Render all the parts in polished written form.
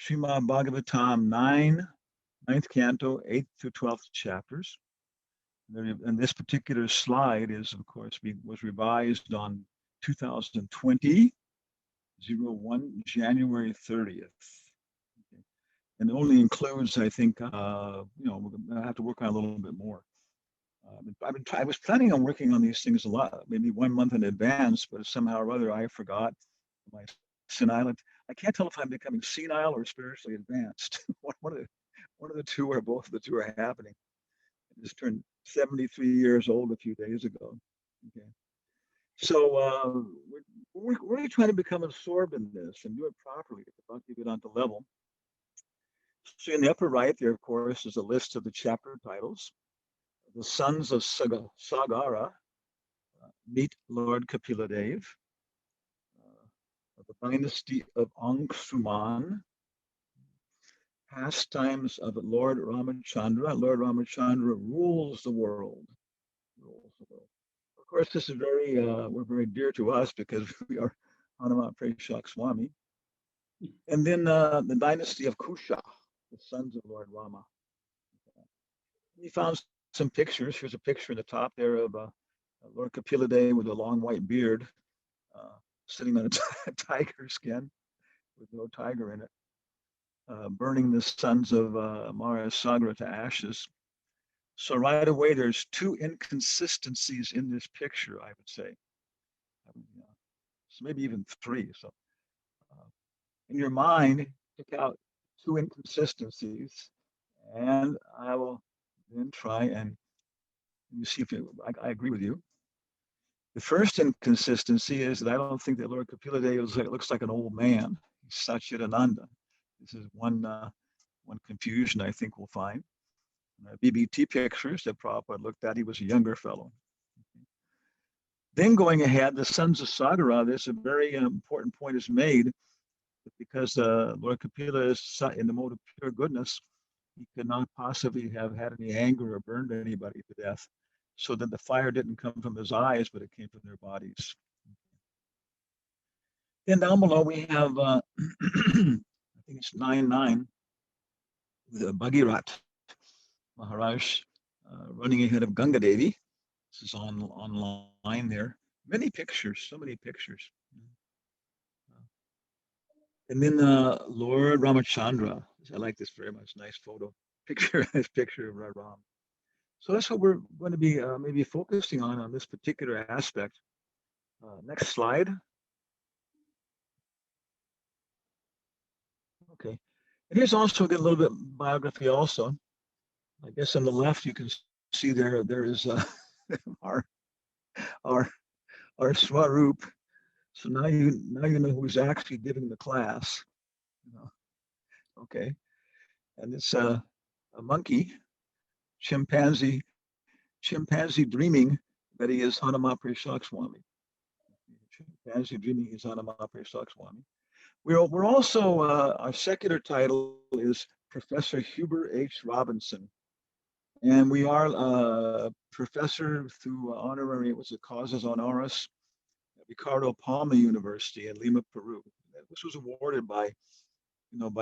Srimad Bhagavatam 9, 9th canto, 8th through 12th chapters. And this particular slide is, of course, was revised on 2020, 01, January 30th. Okay. And it only includes, I think, we're gonna have to work on a little bit more. I was planning on working on these things a lot, maybe 1 month in advance, but somehow or other I forgot my senile. I can't tell if I'm becoming senile or spiritually advanced. one of the two, or both of the two, are happening. I just turned 73 years old a few days ago. Okay, so we're really trying to become absorbed in this and do it properly at the Bhakti-Vedanta level. So in the upper right there, of course, is a list of the chapter titles. The Sons of Sagara meet Lord Kapila Dev. The dynasty of Angsuman. Pastimes of Lord Ramachandra. Lord Ramachandra rules the world. Of course, this is we're very dear to us because we are Hanuman Preshak Swami. And then the dynasty of Kusha, the sons of Lord Rama. We found some pictures. Here's a picture in the top there of Lord Kapila Dev with a long white beard, sitting on a tiger skin with no tiger in it, burning the sons of Sagra to ashes. So right away, there's two inconsistencies in this picture, I would say. So maybe even three. So in your mind, pick out two inconsistencies, and I will then try and you see if I agree with you. The first inconsistency is that I don't think that Lord Kapila Dev looks like an old man. He's Satchidananda. This is one confusion I think we'll find. BBT pictures that Prabhupada looked at, he was a younger fellow. Then going ahead, the Sons of Sagara, there's a very important point is made, because Lord Kapila is in the mode of pure goodness. He could not possibly have had any anger or burned anybody to death. So that the fire didn't come from his eyes, but it came from their bodies. Then down below we have, I think it's 9:9, the Bhagirat Maharaj running ahead of Ganga Devi. This is online there. Many pictures, so many pictures. And then Lord Ramachandra. I like this very much. Nice photo. Nice picture of Ram. So that's what we're going to be maybe focusing on this particular aspect. Next slide. Okay. And here's also a little bit biography also. I guess on the left you can see there is our Swaroop. So now you know who's actually giving the class. Okay. And it's a monkey, chimpanzee dreaming that he is Hanuman Preshak Swami. Chimpanzee dreaming he's Hanuman Preshak Swami. We're also, our secular title is Professor Huber H. Robinson. And we are professor through honorary, causes honoris, Ricardo Palma University in Lima, Peru. This was awarded by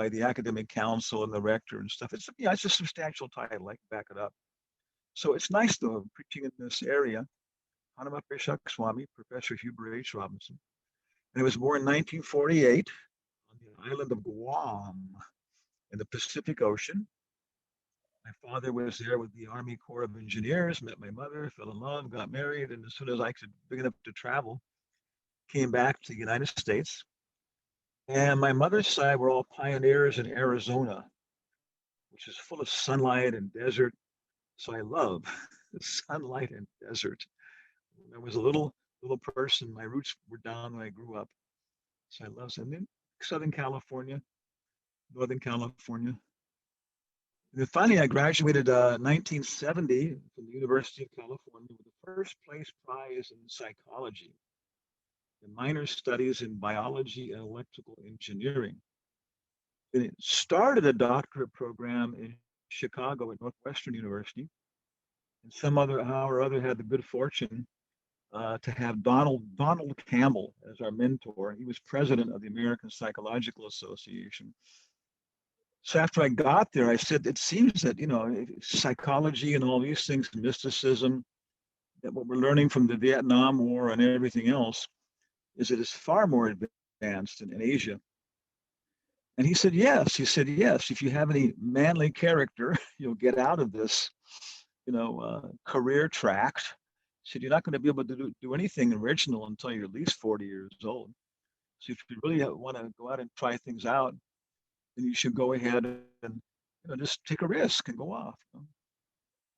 the academic council and the rector and stuff. It's a substantial title. I can back it up. So it's nice though, preaching in this area. Hanuman Preshak Swami, Professor Huber H. Robinson. And he was born in 1948 on the island of Guam in the Pacific Ocean. My father was there with the Army Corps of Engineers, met my mother, fell in love, got married, and as soon as I could big enough to travel, came back to the United States. And my mother's side were all pioneers in Arizona, which is full of sunlight and desert. So I love sunlight and desert. When I was a little person, my roots were down when I grew up. So I love them. Southern California, Northern California. And then finally, I graduated 1970 from the University of California with the first place prize in psychology, the minor studies in biology and electrical engineering. Then it started a doctorate program in Chicago at Northwestern University. And how or other had the good fortune to have Donald Campbell as our mentor. He was president of the American Psychological Association. So after I got there, I said, it seems that, psychology and all these things, mysticism, that what we're learning from the Vietnam War and everything else is it is far more advanced in Asia. And he said, yes. He said, yes. If you have any manly character, you'll get out of this, career track. He said, you're not going to be able to do anything original until you're at least 40 years old. So if you really want to go out and try things out, then you should go ahead and just take a risk and go off.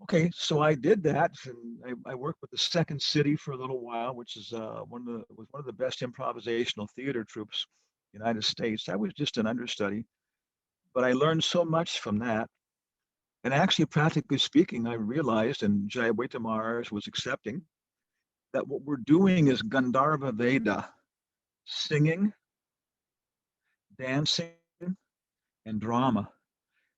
Okay, so I did that, and I worked with the Second City for a little while, which is was one of the best improvisational theater troupes in the United States. I was just an understudy, but I learned so much from that. And actually, practically speaking, I realized, and Jayaweta Maharaj was accepting, that what we're doing is Gandharva Veda, singing, dancing, and drama.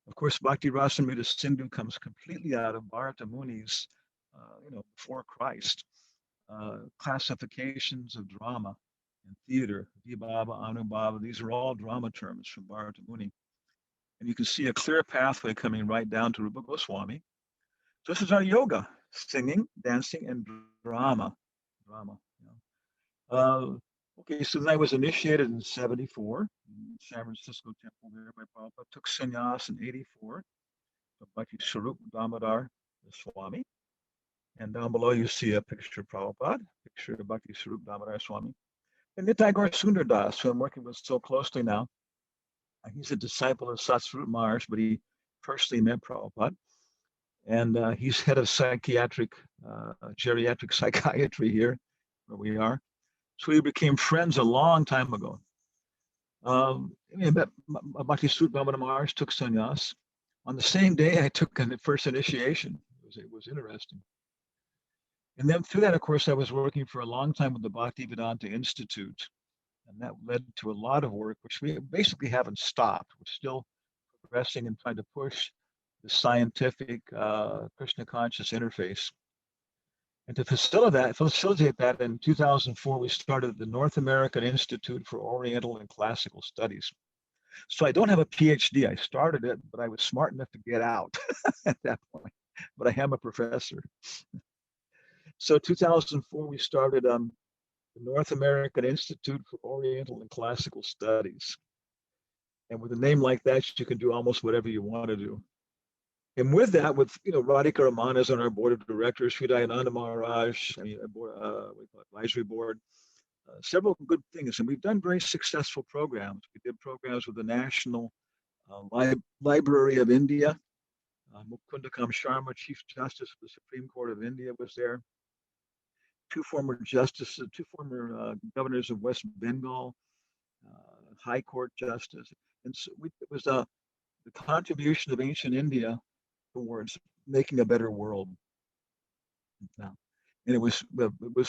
Of course, Bhakti Rasamrita Sindhu comes completely out of Bharata Muni's, before Christ, classifications of drama and theater, Vibhava, Anubhava, these are all drama terms from Bharata Muni. And you can see a clear pathway coming right down to Rupa Goswami. So this is our yoga, singing, dancing, and drama. Drama. Okay, so then I was initiated in 74 in San Francisco Temple there by Prabhupada. Took sannyas in 84 from Bhakti Swarup Damodar Swami. And down below you see a picture of Prabhupada, picture of Bhakti Swarup Damodar Swami. And Nitai Gaur Sundar Das, who I'm working with so closely now. He's a disciple of Satsvarup Maharaj, but he personally met Prabhupada. And he's head of geriatric psychiatry here, where we are. So we became friends a long time ago. Bhakti Swarup Damodar Maharaj took sannyas. On the same day, I took a first initiation. It was interesting. And then through that, of course, I was working for a long time with the Bhakti-Vedanta Institute. And that led to a lot of work, which we basically haven't stopped. We're still progressing and trying to push the scientific Krishna conscious interface. And to facilitate that, in 2004, we started the North American Institute for Oriental and Classical Studies. So I don't have a PhD. I started it, but I was smart enough to get out at that point. But I am a professor. So 2004, we started the North American Institute for Oriental and Classical Studies. And with a name like that, you can do almost whatever you want to do. And with that, with Radhika Raman is on our board of directors, Sri Dayananda Maharaj, advisory board, several good things. And we've done very successful programs. We did programs with the National Library of India. Mukunda Kam Sharma, Chief Justice of the Supreme Court of India, was there. Two former governors of West Bengal, High Court Justice. And so it was the contribution of ancient India towards making a better world. Now, and it was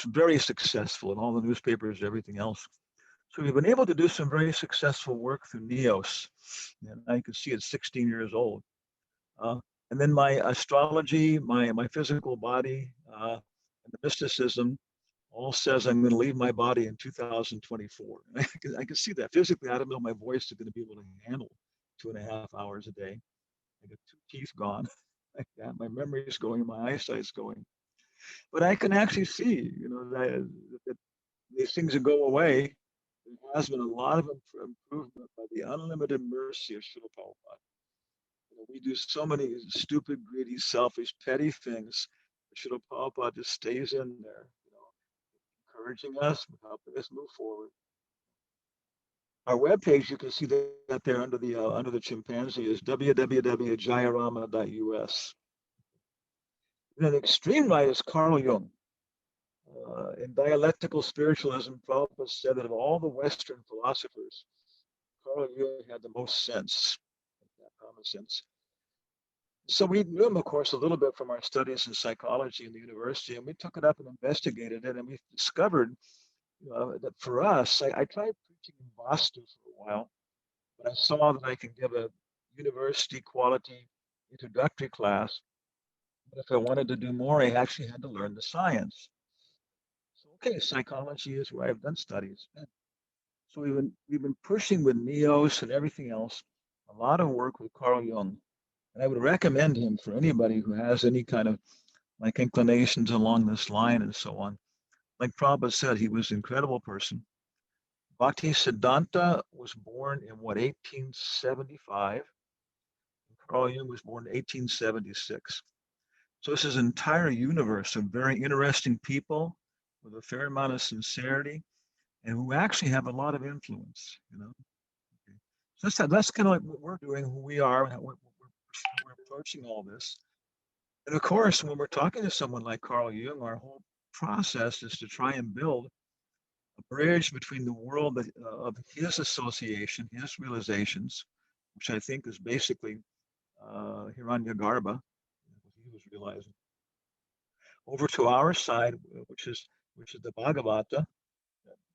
very successful in all the newspapers, everything else. So we've been able to do some very successful work through NEOS. And I can see it's 16 years old. And then my astrology, my physical body, and the mysticism all says I'm going to leave my body in 2024. I can see that physically. I don't know if my voice is going to be able to handle 2.5 hours a day. I got 2 teeth gone. My memory is going, my eyesight's going. But I can actually see, that these things that go away. There has been a lot of improvement by the unlimited mercy of Srila Prabhupada. We do so many stupid, greedy, selfish, petty things. Srila Prabhupada just stays in there, encouraging us, helping us move forward. Our webpage, you can see that there under the chimpanzee, is www.jayarama.us. And the extreme right is Carl Jung. In dialectical spiritualism, Prabhupada said that of all the Western philosophers, Carl Jung had the most sense, common sense. So we knew him, of course, a little bit from our studies in psychology in the university, and we took it up and investigated it, and we discovered that for us, I tried preaching in Boston for a while, but I saw that I could give a university quality introductory class. But if I wanted to do more, I actually had to learn the science. So, okay, psychology is where I've done studies. So we've been pushing with NEOS and everything else. a lot of work with Carl Jung. And I would recommend him for anybody who has any kind of like inclinations along this line and so on. Like Prabhupada said, he was an incredible person. Bhaktisiddhanta was born in what, 1875? Carl Jung was born in 1876. So this is an entire universe of very interesting people with a fair amount of sincerity and who actually have a lot of influence, you know. Okay. So that's kind of like what we're doing, who we are, how we're approaching all this. And of course, when we're talking to someone like Carl Jung, our whole process is to try and build a bridge between the world of his association, his realizations, which I think is basically Hiranyagarbha, what he was realizing, over to our side, which is the Bhagavata.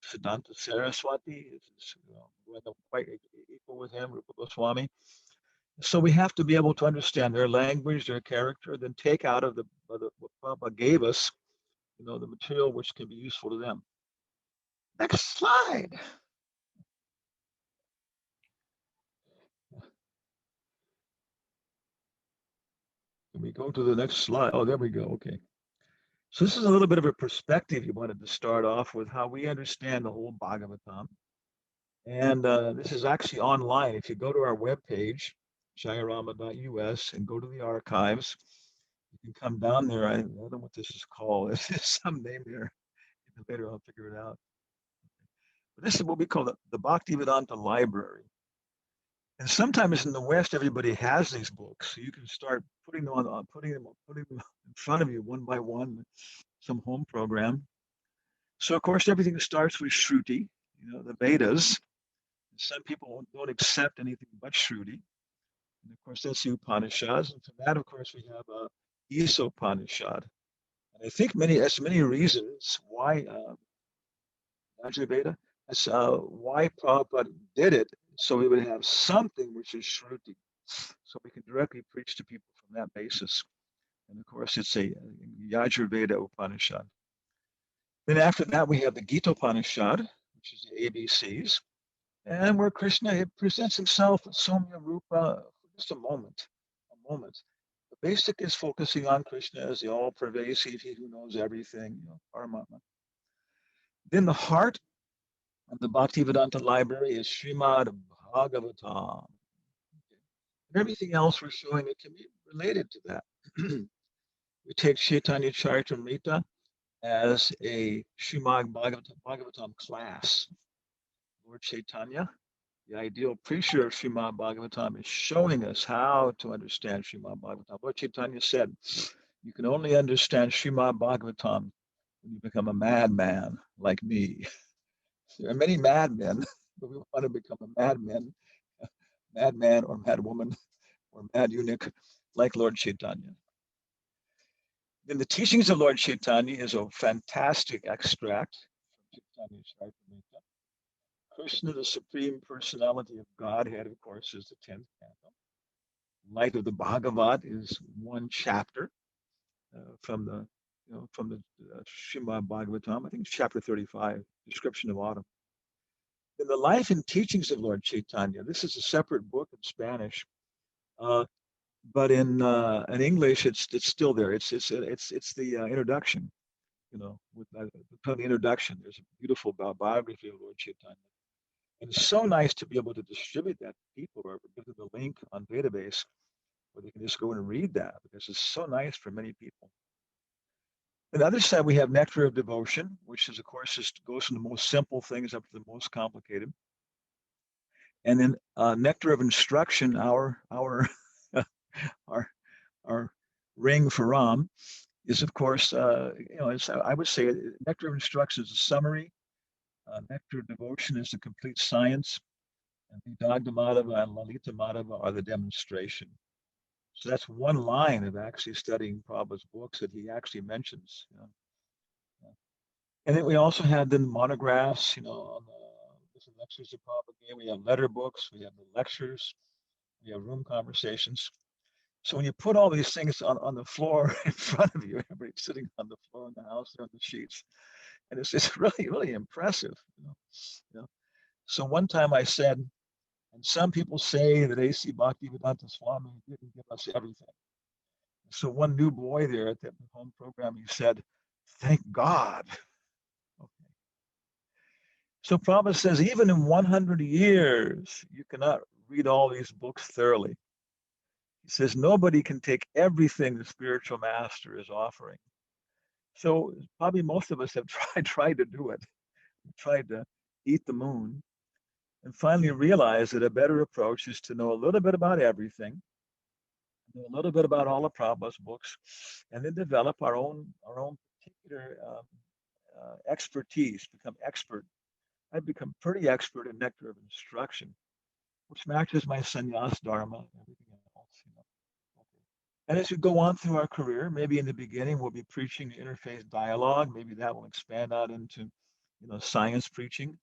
Siddhanta Saraswati is quite equal with him, Rupa Goswami. So we have to be able to understand their language, their character, then take out of what Prabhupada gave us, the material which can be useful to them. Next slide. Can we go to the next slide? Oh, there we go. Okay. So this is a little bit of a perspective you wanted to start off with how we understand the whole Bhagavatam. And this is actually online. If you go to our webpage, jayarama.us, and go to the archives, you can come down there. I don't know what this is called. There's some name there. Later I'll figure it out. But this is what we call the Bhakti-Vedanta Library. And sometimes in the West, everybody has these books. So you can start putting them in front of you one by one, some home program. So of course, everything starts with Shruti, the Vedas. Some people don't accept anything but Shruti. And of course, that's the Upanishads. And for that, of course, we have Isopanishad. And I think there's many reasons why Veda, that's why Prabhupada did it, so we would have something which is Shruti, so we can directly preach to people from that basis. And of course, it's a Yajurveda Upanishad. Then after that, we have the Gita Upanishad, which is the ABCs, and where Krishna presents himself as Somya Rupa for just a moment. The basic is focusing on Krishna as the all-pervasive, he who knows everything, Paramatma. Then the heart of the Bhaktivedanta Library is Srimad Bhagavatam. And everything else we're showing it can be related to that. We take Chaitanya Charitamrita as a Srimad Bhagavatam class. Lord Chaitanya, the ideal preacher of Srimad Bhagavatam, is showing us how to understand Srimad Bhagavatam. Lord Chaitanya said, you can only understand Srimad Bhagavatam when you become a madman like me. There are many madmen, but we want to become a madman or madwoman or mad eunuch like Lord Chaitanya. Then the teachings of Lord Chaitanya is a fantastic extract from Chaitanya's Charitamrita. Krishna, the Supreme Personality of Godhead, of course, is the 10th canto. Light of the Bhagavat is one chapter from the Srimad Bhagavatam. I think it's chapter 35, description of autumn. In the life and teachings of Lord Chaitanya, this is a separate book in Spanish, but in English, it's still there. It's the introduction, with the introduction. There's a beautiful biography of Lord Chaitanya, and it's so nice to be able to distribute that to people or give them the link on database where they can just go and read that because it's so nice for many people. On the other side, we have Nectar of Devotion, which is, of course, just goes from the most simple things up to the most complicated. And then Nectar of Instruction, our our ring for Ram, is of course, I would say Nectar of Instruction is a summary. Nectar of Devotion is the complete science, and Vidagda Madhava and Lalita Madhava are the demonstration. So that's one line of actually studying Prabhupada's books that he actually mentions. And then we also had the monographs, on the different lectures of Prabhupada. We have letter books, we have the lectures, we have room conversations. So when you put all these things on the floor in front of you, everybody's sitting on the floor in the house, on the sheets, and it's really, really impressive. So one time I said, And some people say that A.C. Bhaktivedanta Swami didn't give us everything. So one new boy there at the home program, he said, "Thank God." Okay. So Prabhupada says, even in 100 years, you cannot read all these books thoroughly. He says, nobody can take everything the spiritual master is offering. So probably most of us have tried to do it, tried to eat the moon, and finally realized that a better approach is to know a little bit about everything, know a little bit about all of Prabhupada's books, and then develop our own particular expertise, become expert. I've become pretty expert in Nectar of Destruction, which matches my sannyas dharma and everything else. Okay. And as we go on through our career, maybe in the beginning we'll be preaching interfaith dialogue. Maybe that will expand out into, science preaching,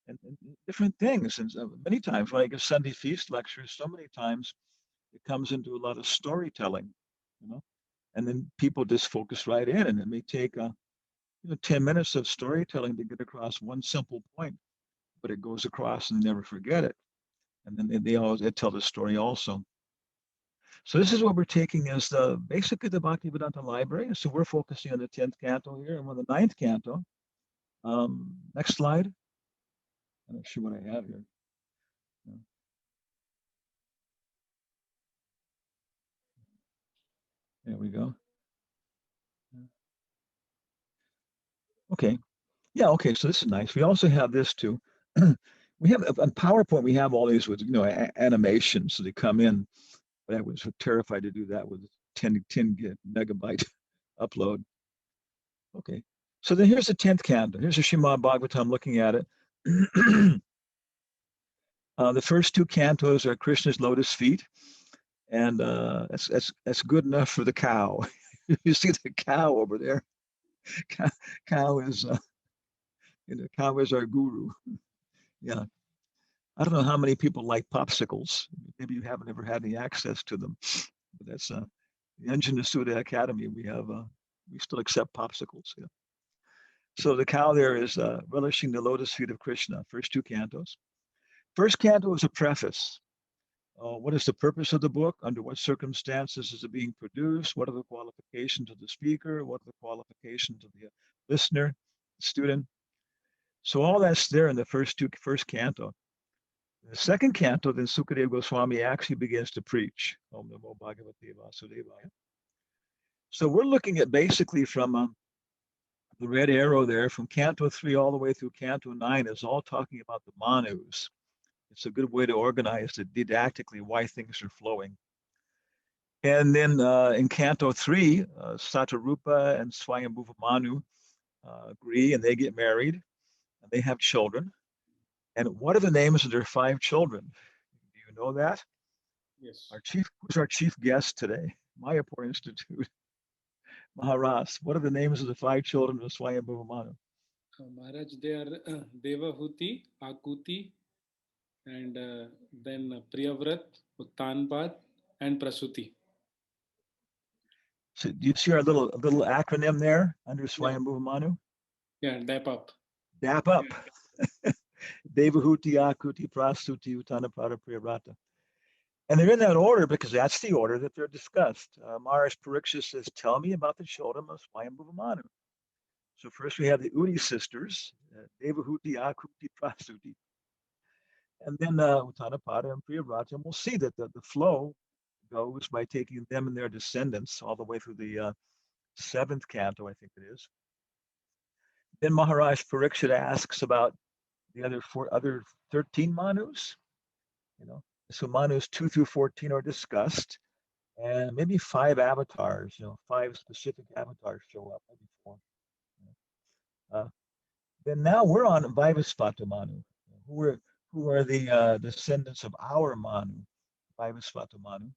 and different things. And many times when I give Sunday feast lectures, so many times it comes into a lot of storytelling, you know, and then people just focus right in, and it may take 10 minutes of storytelling to get across one simple point, but it goes across and they never forget it. And then they tell the story also. So this is what we're taking as basically the Bhaktivedanta Library. So we're focusing on the 10th canto here, and on the 9th canto. Next slide. I'm not sure what I have here. There we go. Okay. Yeah, okay, so this is nice. We also have this too. We have on PowerPoint, we have all these with, animations. So they come in, but I was terrified to do that with 10 megabyte upload. Okay. So then here's the 10th canto. Here's the Srimad Bhagavatam looking at it. The first two cantos are Krishna's lotus feet, and that's good enough for the cow. You see the cow over there. Cow is cow is our guru. Yeah. I don't know how many people like popsicles. Maybe you haven't ever had any access to them, but that's the Engine Suda Academy. We still accept popsicles. Yeah. So the cow there is relishing the lotus feet of Krishna. First two cantos. First canto is a preface. What is the purpose of the book? Under what circumstances is it being produced? What are the qualifications of the speaker? What are the qualifications of the listener, student? So all that's there in the first canto. In the second canto, then Sukadeva Goswami actually begins to preach. Om Namo Bhagavate Vasudevaya. So we're looking at basically from the red arrow there, from canto 3 all the way through canto 9 is all talking about the manus. It's a good way to organize it didactically why things are flowing. And then in canto 3, Satarupa and Swayambhuva Manu agree and they get married and they have children. And what are the names of their 5 children? Do you know that? Yes. Who's our chief guest today? Mayapur Institute. Maharaj. What are the names of the 5 children of Swayambhuva Manu? Maharaj, they are Devahuti, Akuti, and then Priyavrat, Uttanpad, and Prasuti. So do you see our little acronym there under Swayambhuva Manu? Yeah, DAP up. DAP up. Devahuti, Akuti, Prasuti, Uttanapada, Priyavrata. And they're in that order because that's the order that they're discussed. Maharaj Pariksha says, tell me about the children of Swayambhuva Manu. So first we have the Udi sisters, Devahuti, Akuti, Prasuti. And then Uttanapada and Priyavrata. And we'll see that the flow goes by taking them and their descendants all the way through the 7th canto, I think it is. Then Maharaj Parikshit asks about the other 13 manus. So manus 2 through 14 are discussed, and maybe 5 avatars. 5 specific avatars show up, maybe 4. Then now we're on Vaivaspata Manu, who are the descendants of our Manu, Vaivaspata Manu.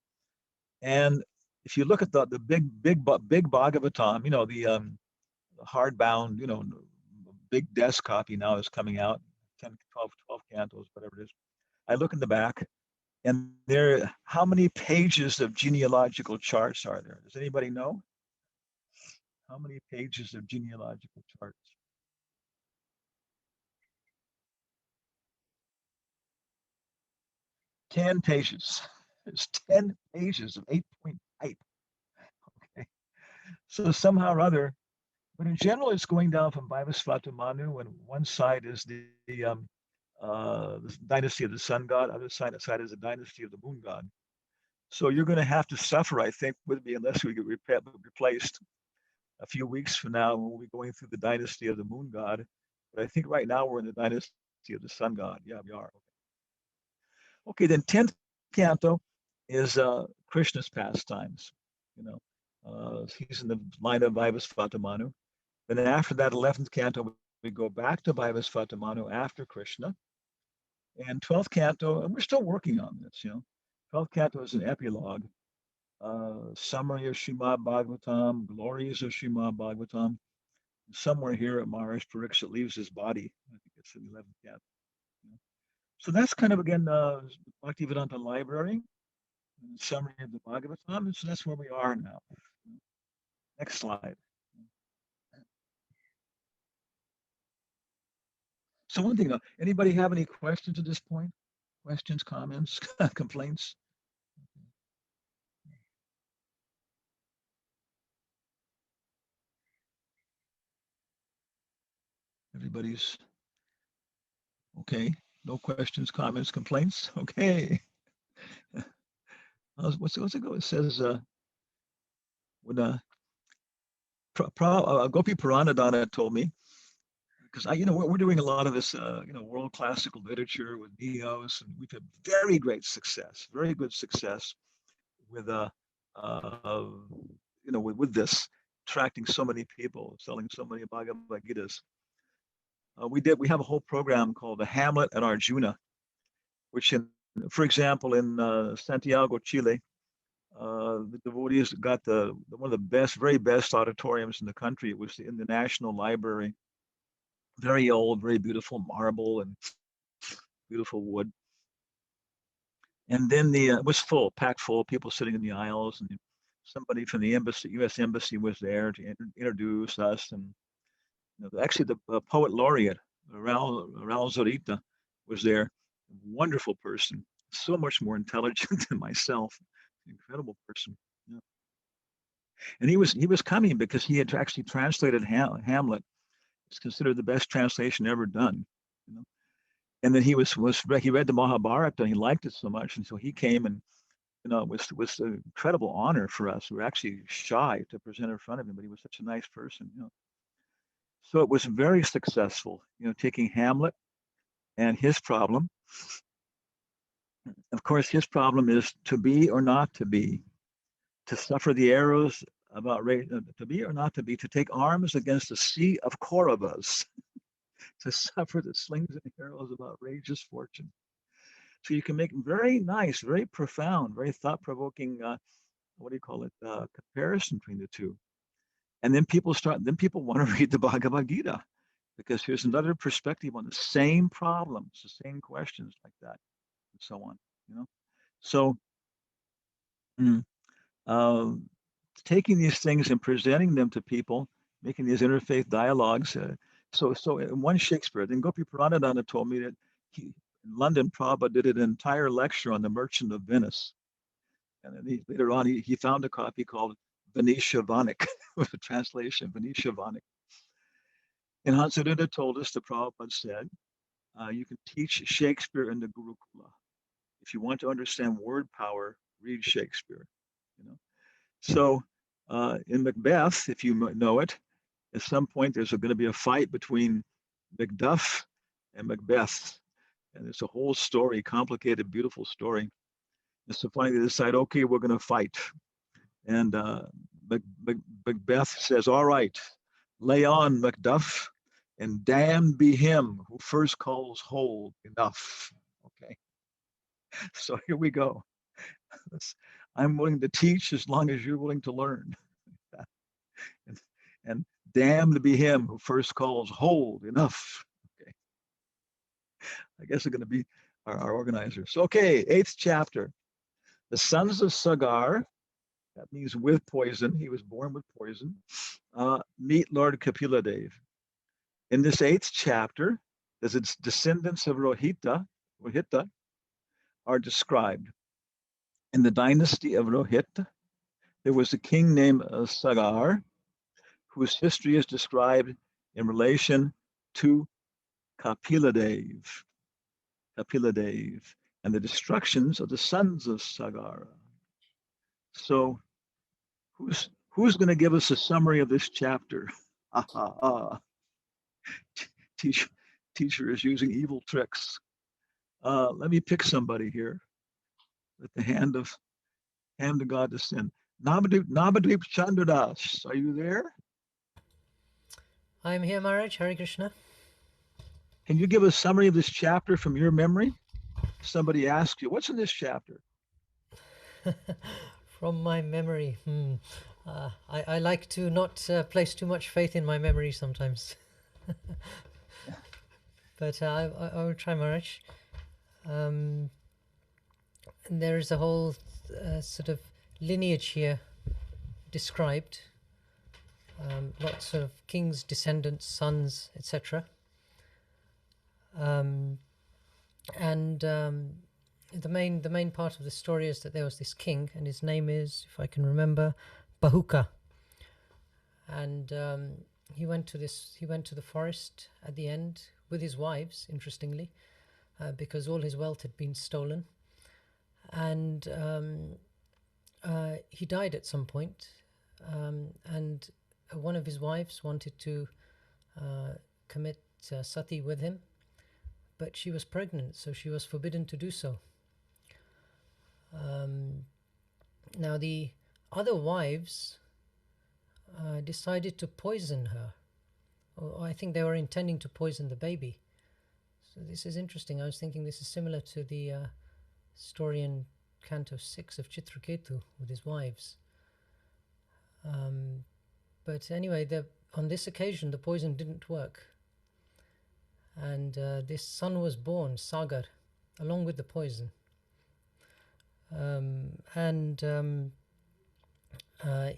And if you look at the big Bhagavatam, the hardbound, big desk copy now is coming out, 10, 12 cantos, whatever it is. I look in the back, and how many pages of genealogical charts are there? Does anybody know? How many pages of genealogical charts? 10 pages. It's 10 pages of 8-point type. Okay. So somehow or other, but in general, it's going down from Vaivasvata Manu, and one side is the dynasty of the sun god, other side is the dynasty of the moon god. So you're going to have to suffer, I think, with me unless we get replaced. A few weeks from now, we'll be going through the dynasty of the moon god. But I think right now we're in the dynasty of the sun god. Yeah, we are. Okay, then 10th canto is Krishna's pastimes. You know, he's in the line of Vaivasvata Manu. Then after that, 11th canto, we go back to Vaivasvata Manu after Krishna. And 12th canto, and we're still working on this, 12th canto is an epilogue, summary of Srimad Bhagavatam, glories of Srimad Bhagavatam. Somewhere here at Mars, Pariksit leaves his body. I think it's in the 11th canto. So that's kind of, again, Bhaktivedanta Library, summary of the Bhagavatam. And so that's where we are now. Next slide. So one thing, anybody have any questions at this point? Questions, comments, complaints? Everybody's okay. No questions, comments, complaints. Okay. What's it go? It says when Gopi Puranadana told me, because we're doing a lot of this world classical literature with neos, and we've had very great success, very good success with with this, attracting so many people, selling so many Bhagavad Gitas. We have a whole program called the Hamlet and Arjuna, which for example, in Santiago, Chile, the devotees got one of the very best auditoriums in the country. It was in the National Library, very old, very beautiful marble and beautiful wood. And then it was full, packed full, people sitting in the aisles, and somebody from the embassy, U.S. embassy, was there to introduce us. And actually, the poet laureate Raul Zorita was there. Wonderful person, so much more intelligent than myself. Incredible person. Yeah. And he was coming because he had actually translated Hamlet. It's considered the best translation ever done. And then he read the Mahabharata and he liked it so much, and so he came, and it was an incredible honor for us. We were actually shy to present in front of him, but he was such a nice person. So it was very successful. Taking Hamlet and his problem. Of course, his problem is to be or not to be, to suffer the arrows about to be or not to be, to take arms against a sea of Kauravas, to suffer the slings and arrows of outrageous fortune. So you can make very nice, very profound, very thought-provoking, comparison between the two. And then people want to read the Bhagavad Gita, because here's another perspective on the same problems, the same questions like that, and so on. So taking these things and presenting them to people, making these interfaith dialogues. So in one Shakespeare, then Gopi Puranadana told me that in London, Prabhupada did an entire lecture on the Merchant of Venice. And then later on, he found a copy called Venetia Vanik, with a translation, Venetia Vanik. And Hansadutta told us, the Prabhupada said, you can teach Shakespeare in the Gurukula. If you want to understand word power, read Shakespeare. So in Macbeth, if you know it, at some point there's going to be a fight between Macduff and Macbeth. And it's a whole story, complicated, beautiful story. And so finally they decide, okay, we're going to fight. And Macbeth says, all right, lay on, Macduff, and damned be him who first calls hold enough. Okay. So here we go. I'm willing to teach as long as you're willing to learn. and damned be him who first calls hold enough. Okay. I guess they're going to be our organizers. Okay, 8th chapter. The sons of Sagar, that means with poison, he was born with poison, meet Lord Kapiladev. In this 8th chapter, there's its descendants of Rohita, are described. In the dynasty of Rohit, there was a king named Sagar, whose history is described in relation to Kapiladev, and the destructions of the sons of Sagara. So, who's going to give us a summary of this chapter? Teacher, teacher is using evil tricks. Let me pick somebody here. Let the hand of God descend. Nabadvip Chandradas, are you there? I am here, Maharaj. Hare Krishna. Can you give a summary of this chapter from your memory? Somebody asks you, what's in this chapter? From my memory, I like to not place too much faith in my memory sometimes. But I will try, Maharaj. And there is a whole sort of lineage here described. Lots of kings, descendants, sons, etc. The main part of the story is that there was this king, and his name is, if I can remember, Bahuka. And he went to the forest at the end with his wives, interestingly, because all his wealth had been stolen. And he died at some point, and one of his wives wanted to commit sati with him, but she was pregnant, so she was forbidden to do so. Now the other wives decided to poison her, or I think they were intending to poison the baby. So this is interesting. I was thinking this is similar to the story in Canto 6 of Chitraketu with his wives. But anyway, on this occasion the poison didn't work, and this son was born, Sagar, along with the poison.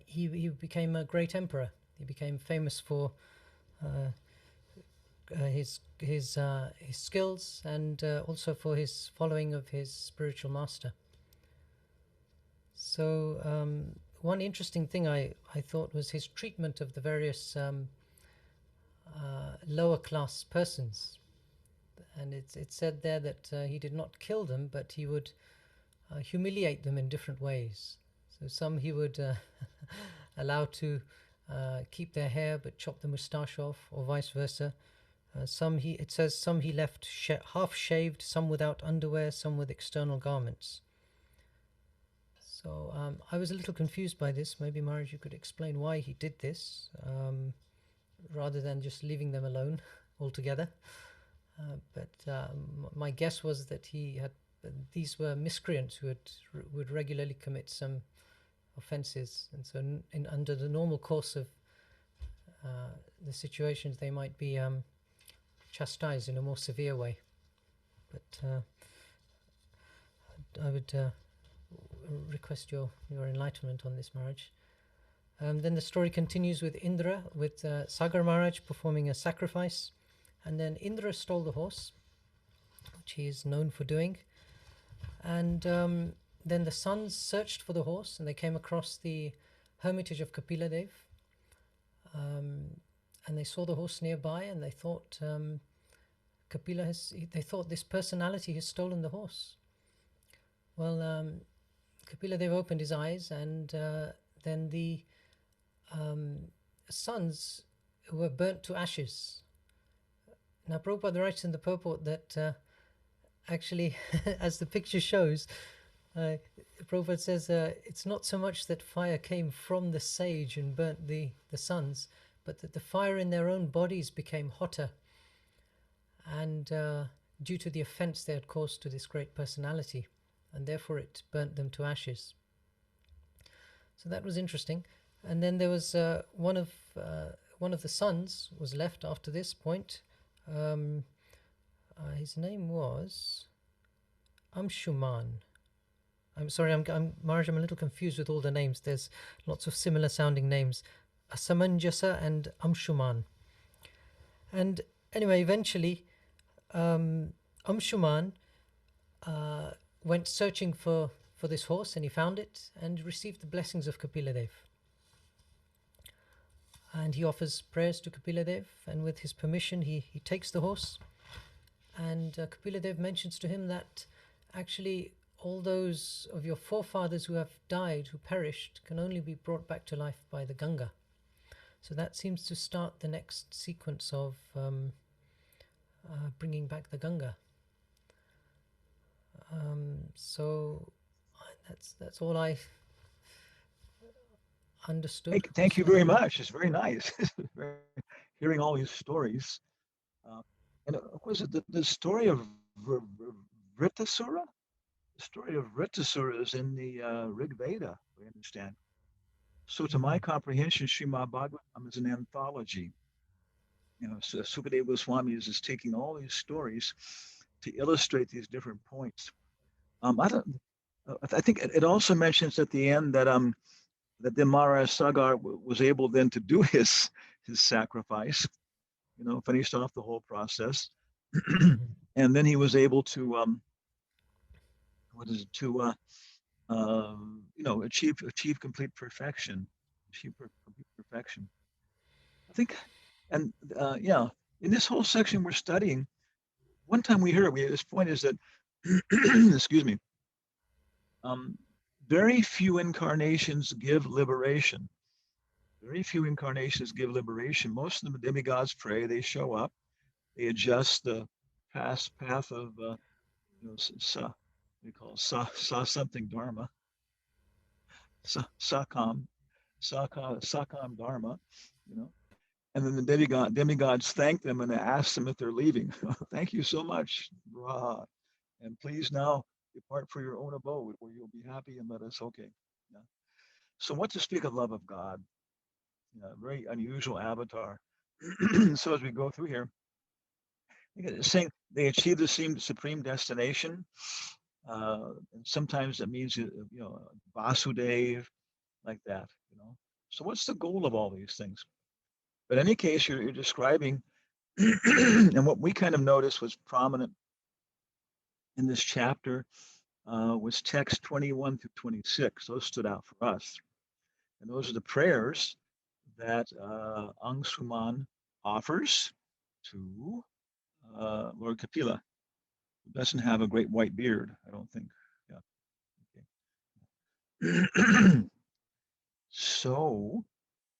He became a great emperor. He became famous for his skills, and also for his following of his spiritual master. So one interesting thing I thought was his treatment of the various lower class persons. And it's said there that he did not kill them, but he would humiliate them in different ways. So some he would allow to keep their hair but chop the moustache off, or vice versa. It says some he left half shaved, some without underwear, some with external garments. So I was a little confused by this. Maybe Maharaj, you could explain why he did this, rather than just leaving them alone altogether. But my guess was that these were miscreants who would regularly commit some offences, and so under the normal course of the situations, they might be chastised in a more severe way. But I would request your enlightenment on this, Maharaj. Then the story continues with Indra, with Sagar Maharaj performing a sacrifice, and then Indra stole the horse, which he is known for doing. And then the sons searched for the horse, and they came across the hermitage of Kapiladev, and they saw the horse nearby, and they thought they thought this personality has stolen the horse. Well, Kapiladev opened his eyes, and then the sons were burnt to ashes. Now, Prabhupada writes in the purport that actually, as the picture shows, Prabhupada says it's not so much that fire came from the sage and burnt the sons, but that the fire in their own bodies became hotter, and due to the offense they had caused to this great personality, and therefore it burnt them to ashes. So that was interesting. And then there was one of the sons was left after this point. His name was Amshuman. I'm sorry, Maharaj, I'm a little confused with all the names. There's lots of similar sounding names, Asamanjasa and Amshuman. And anyway, eventually, Amshuman went searching for this horse, and he found it and received the blessings of Kapila Dev. And he offers prayers to Kapila Dev, and with his permission he takes the horse, and Kapila Dev mentions to him that actually all those of your forefathers who have died, who perished, can only be brought back to life by the Ganga. So that seems to start the next sequence of bringing back the Ganga. So that's all I understood. Thank you very much. It's very nice hearing all these stories. And was it the story of Vritasura? The story of Vritasura is in the Rig Veda, we understand. So to my comprehension, Srimad Bhagavatam is an anthology. So Sukadeva Goswami is just taking all these stories to illustrate these different points. I think it also mentions at the end that then Maharaj Sagar was able then to do his sacrifice, finished off the whole process, and then he was able to achieve complete perfection, I think, and in this whole section we're studying. One time we heard this point is that, excuse me, very few incarnations give liberation. Very few incarnations give liberation. Most of the demigods pray, they show up, they adjust the path of, we call something dharma, sakam dharma, and then the demigods thank them and they ask them if they're leaving. Thank you so much, and please now depart for your own abode where you'll be happy and let us. Okay. Yeah. So what to speak of love of God? Very unusual avatar. So as we go through here, it's saying they achieve the supreme destination. And sometimes it means, Vasudev, like that, So what's the goal of all these things? But in any case, you're describing, and what we kind of noticed was prominent in this chapter was text 21 through 26. Those stood out for us. And those are the prayers that Angsuman offers to Lord Kapila, who doesn't have a great white beard, I don't think. Yeah. Okay. So,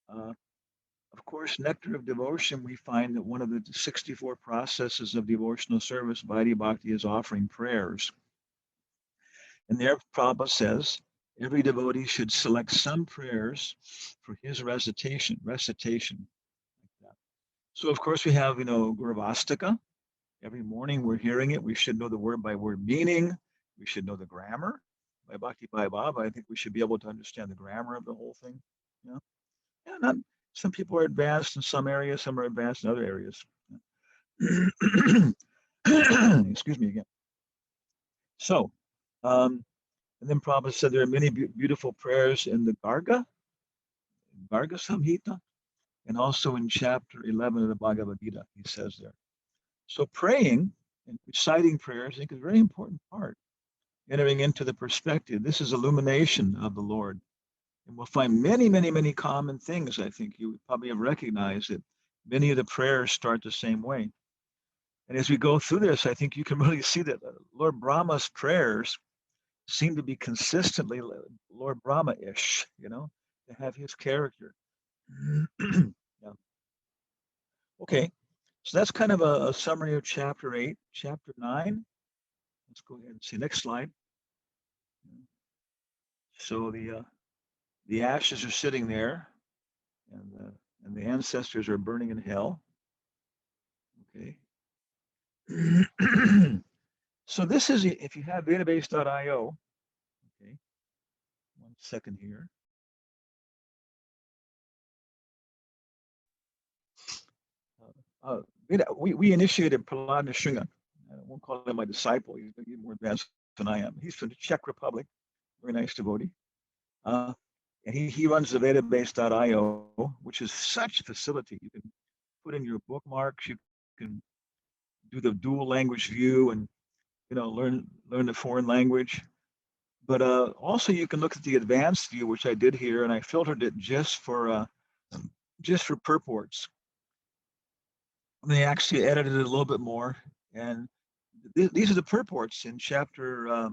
of course, Nectar of Devotion, we find that one of the 64 processes of devotional service, Vaidhi Bhakti, is offering prayers. And there, Prabhupada says, every devotee should select some prayers for his recitation. So, of course, we have, Gurvastaka. Every morning we're hearing it. We should know the word by word meaning. We should know the grammar. By Bhakti Bhai Baba, I think we should be able to understand the grammar of the whole thing. Some people are advanced in some areas, some are advanced in other areas. Excuse me again. So, and then Prabhupada said there are many beautiful prayers in the Garga Samhita, and also in chapter 11 of the Bhagavad Gita, he says there. So praying and reciting prayers, I think, is a very important part. Entering into the perspective, this is illumination of the Lord. And we'll find many, many, many common things. I think you probably have recognized that many of the prayers start the same way. And as we go through this, I think you can really see that Lord Brahma's prayers seem to be consistently Lord Brahma-ish, to have his character. Yeah. Okay, so that's kind of a summary of chapter 8. Chapter 9, let's go ahead and see. Next slide. So the ashes are sitting there, and the ancestors are burning in hell. Okay. So this is, if you have database.io, okay, 1 second here. We initiated Prahlad Nisringa. I won't call him my disciple. He's more advanced than I am. He's from the Czech Republic. Very nice devotee. And he runs the database.io, which is such a facility. You can put in your bookmarks. You can do the dual language view and learn the foreign language. But also you can look at the advanced view, which I did here, and I filtered it just for purports. And they actually edited it a little bit more, and these are the purports in chapter 8.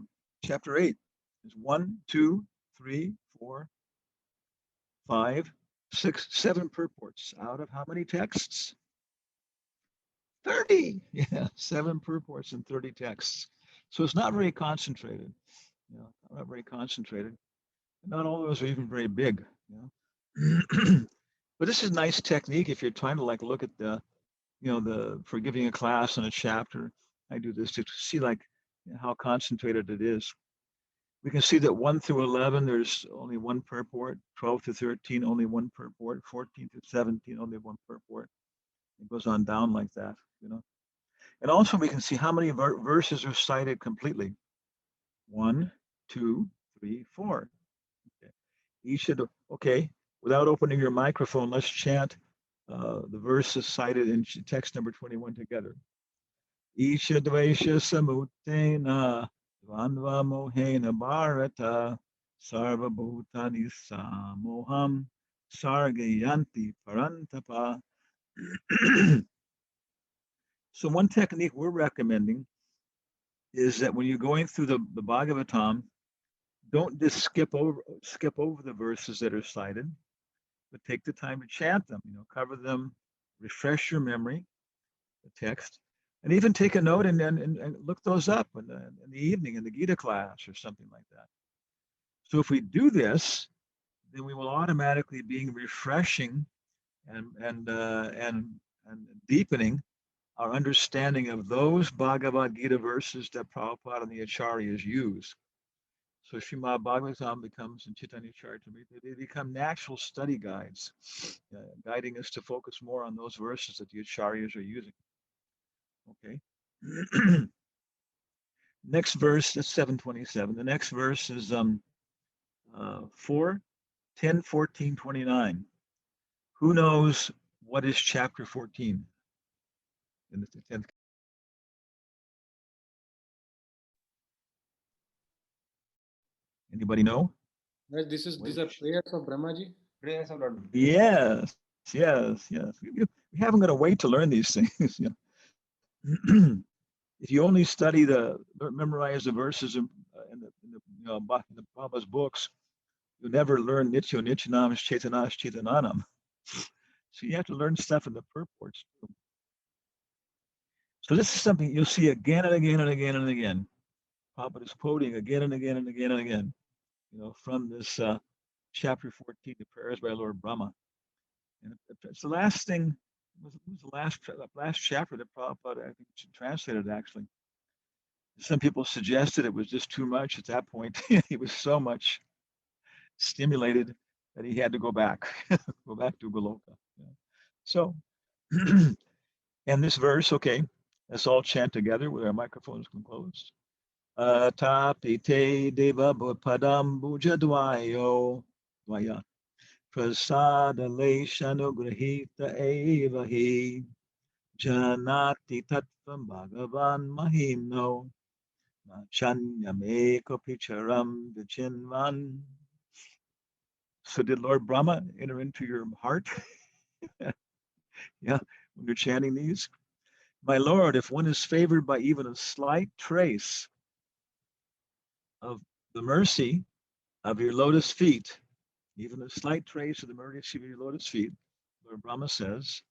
There's 1, 2, 3, 4, 5, 6, 7 purports out of how many texts? 30. Yeah, 7 purports and 30 texts. So it's not very concentrated. Not very concentrated. Not all of those are even very big. But this is a nice technique if you're trying to look at for giving a class on a chapter. I do this to see how concentrated it is. We can see that 1 through 11, there's only 1 purport. 12 to 13, only 1 purport. 14 to 17, only 1 purport. It goes on down like that. And also we can see how many verses are cited completely. 1, 2, 3, 4. Okay. Each should, without opening your microphone, let's chant the verses cited in text number 21 together. Isha dvaisha samutena dvandva mohena bharata sarva bhutani samoham sargayanti parantapa. So one technique we're recommending is that when you're going through the Bhagavatam, don't just skip over the verses that are cited, but take the time to chant them, cover them, refresh your memory, the text, and even take a note and look those up in the evening in the Gita class or something like that. So if we do this, then we will automatically be refreshing and deepening our understanding of those Bhagavad Gita verses that Prabhupada and the Acharyas use. So Srimad Bhagavatam becomes, in Chaitanya Charitamrita, they become natural study guides, guiding us to focus more on those verses that the Acharyas are using. Okay. Next verse, that's 727. The next verse is 4, 10, 14, 29. Who knows what is chapter 14 in the 10th? Anybody know? These are prayers of Brahmaji. Prayers of Lord. Yes. We haven't got to wait to learn these things. If you only memorize the verses in the Baba's books, you'll never learn Nityo Nityanam Chaitanash Chaitananam. So you have to learn stuff in the purports. So this is something you'll see again and again and again and again. Prabhupada is quoting again and again and again and again, from this chapter 14, the prayers by Lord Brahma. And it's the last thing, it was the last chapter that Prabhupada, I think, translated actually. Some people suggested it was just too much at that point. He was so much stimulated that he had to go back to Goloka. So, and this verse, let's all chant together with our microphones closed. Tapite deva padam bujadvayo dvaya prasada leshanugrahita evahi janati tattvam bhagavan mahimno chanyameko picharam vichinvan. So did Lord Brahma enter into your heart? Yeah, when you're chanting these? My Lord, if one is favored by even a slight trace of the mercy of your lotus feet, even a slight trace of the mercy of your lotus feet, Lord Brahma says,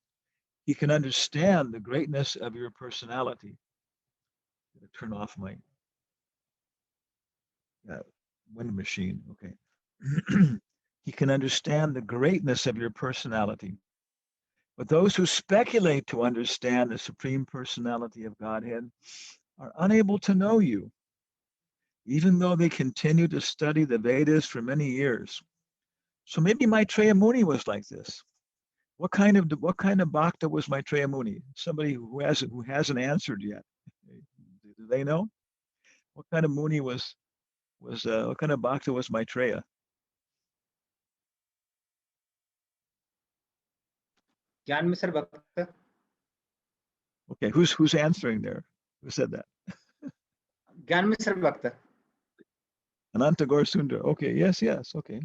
he can understand the greatness of your personality. I'm going to turn off my wind machine. Okay. He can understand the greatness of your personality. But those who speculate to understand the supreme personality of Godhead are unable to know you, even though they continue to study the Vedas for many years. So maybe Maitreya Muni was like this. What kind of bhakta was Maitreya Muni? Somebody who hasn't answered yet. Do they know? What kind of Muni was what kind of bhakta was Maitreya? Gyan mein sir bhakta. Okay, who's answering there? Who said that? Gyan Misra Bhakta. Ananta Gaur Sundar. Okay, yes, okay.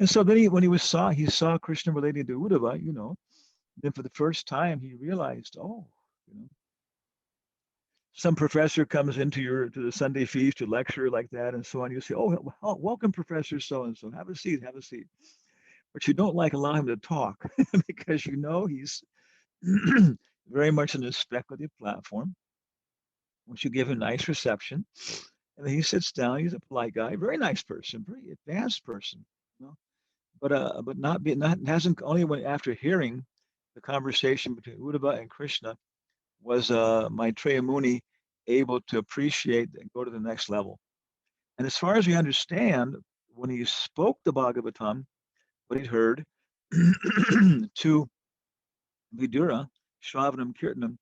And so then when he saw Krishna relating to Uddhava, then for the first time he realized, some professor comes to the Sunday feast to lecture like that and so on. You say, oh, welcome, Professor so-and-so. Have a seat. But you don't allow him to talk because he's very much on a speculative platform. Once you give him a nice reception, and then he sits down, he's a polite guy, very nice person, very advanced person, but hasn't only when after hearing the conversation between Uddhava and Krishna was Maitreya Muni able to appreciate and go to the next level. And as far as we understand, when he spoke the Bhagavatam, what he'd heard to Vidura, Shravanam Kirtanam,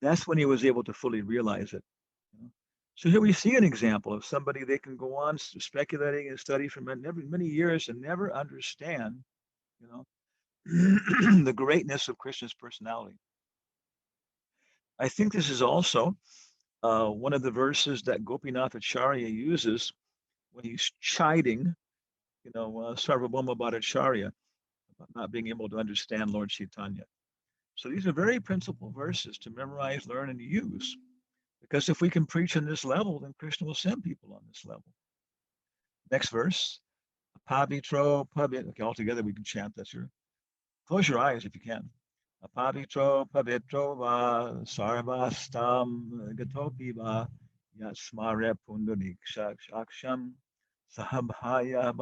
that's when he was able to fully realize it. So here we see an example of somebody they can go on speculating and study for many years and never understand, the greatness of Krishna's personality. I think this is also one of the verses that Gopinath Acharya uses when he's chiding, Sarvabhauma Bhattacharya about not being able to understand Lord Chaitanya. So these are very principal verses to memorize, learn, and use. Because if we can preach on this level, then Krishna will send people on this level. Next verse. Apavitro pavit. Okay, all together we can chant this here. Close your eyes if you can. Apavitro pavitro va sarvastam gatopi va yasmare pundanik shaksham sahabhaya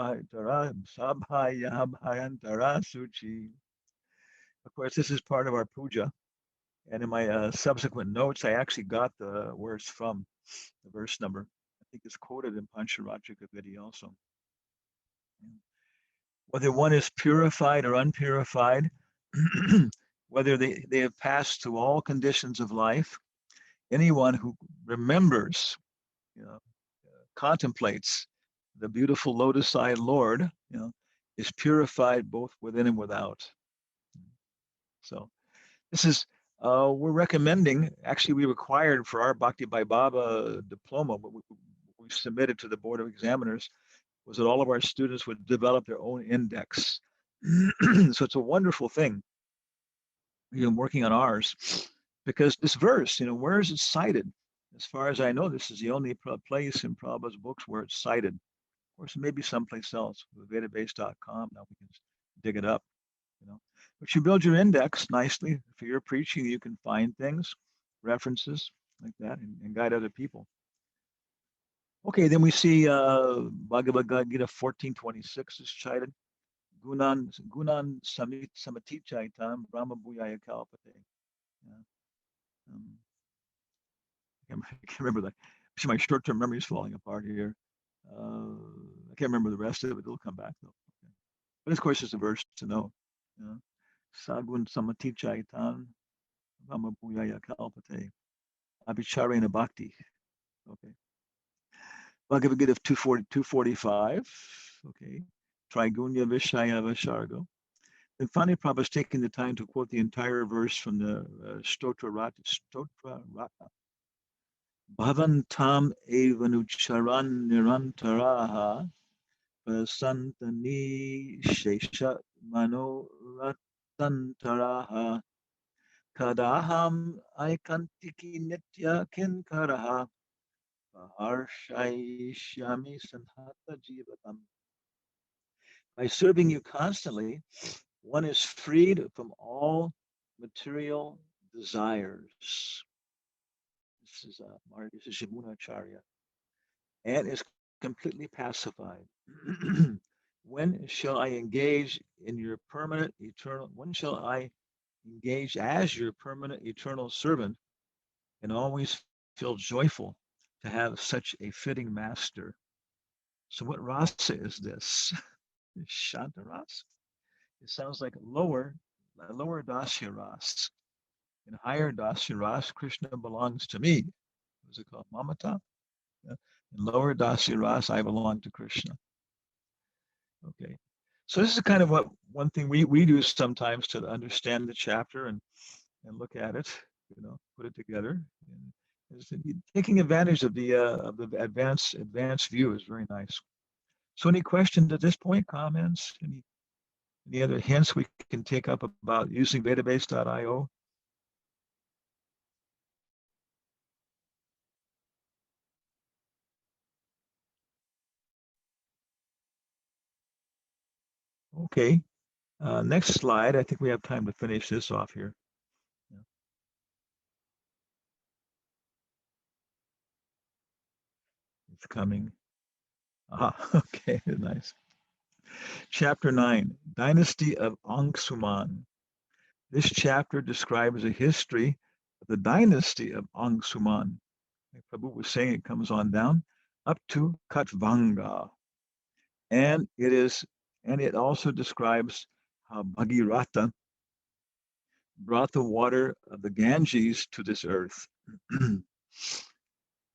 bhayantara suchi. Of course, this is part of our puja. And in my subsequent notes, I actually got the words from the verse number. I think it's quoted in Pancharajika Vidi also. Whether one is purified or unpurified, whether they have passed through all conditions of life, anyone who remembers, contemplates the beautiful lotus-eyed Lord, is purified both within and without. So this is, we're recommending, actually we required for our Bhakti by Baba diploma, what we submitted to the Board of Examiners, was that all of our students would develop their own index. So it's a wonderful thing, working on ours, because this verse, where is it cited? As far as I know, this is the only place in Prabhupada's books where it's cited. Of course, maybe someplace else, Vedabase.com, now we can dig it up, But you build your index nicely. For your preaching, you can find things, references like that, and guide other people. Okay, then we see Bhagavad Gita 14:26 is cited. Gunan samati chaitam brahma bhuyaya kalpate. I can't remember that. See, my short-term memory is falling apart here. I can't remember the rest of it. It'll come back though. Okay. But of course, it's a verse to know. Sagun samati chaitam brahma bhuyaya kalpate. Abhicharena bhakti. Okay. Bhagavad Gita 245. Okay. Trigunya Vishaya Vashargo. And finally, Prabhupada is taking the time to quote the entire verse from the Stotra Rata. Bhavantam evanucharan nirantaraha prasantani shesha manoratantaraha kadaham aikantiki nitya kinkaraha Harshaishyami sanhata jivatam. By serving you constantly, one is freed from all material desires. This is Shimunacharya, and is completely pacified. When shall I engage in your permanent eternal? When shall I engage as your permanent eternal servant, and always feel joyful to have such a fitting master? So, what rasa is this? Shanta rasa. It sounds like lower dasya ras. In higher dasya ras, Krishna belongs to me. What's it called? Mamata. Yeah. In lower dasya ras, I belong to Krishna. Okay. So this is kind of what one thing we do sometimes to understand the chapter and look at it, put it together. taking advantage of the advanced view is very nice. So any questions at this point, comments, any other hints we can take up about using database.io? Okay, next slide. I think we have time to finish this off here. Yeah. It's coming. Aha, okay, nice. Chapter 9, Dynasty of Angsuman. This chapter describes a history of the dynasty of Angsuman. Like Prabhu was saying, it comes on down up to Katvanga. And it also describes how Bhagirath brought the water of the Ganges to this earth.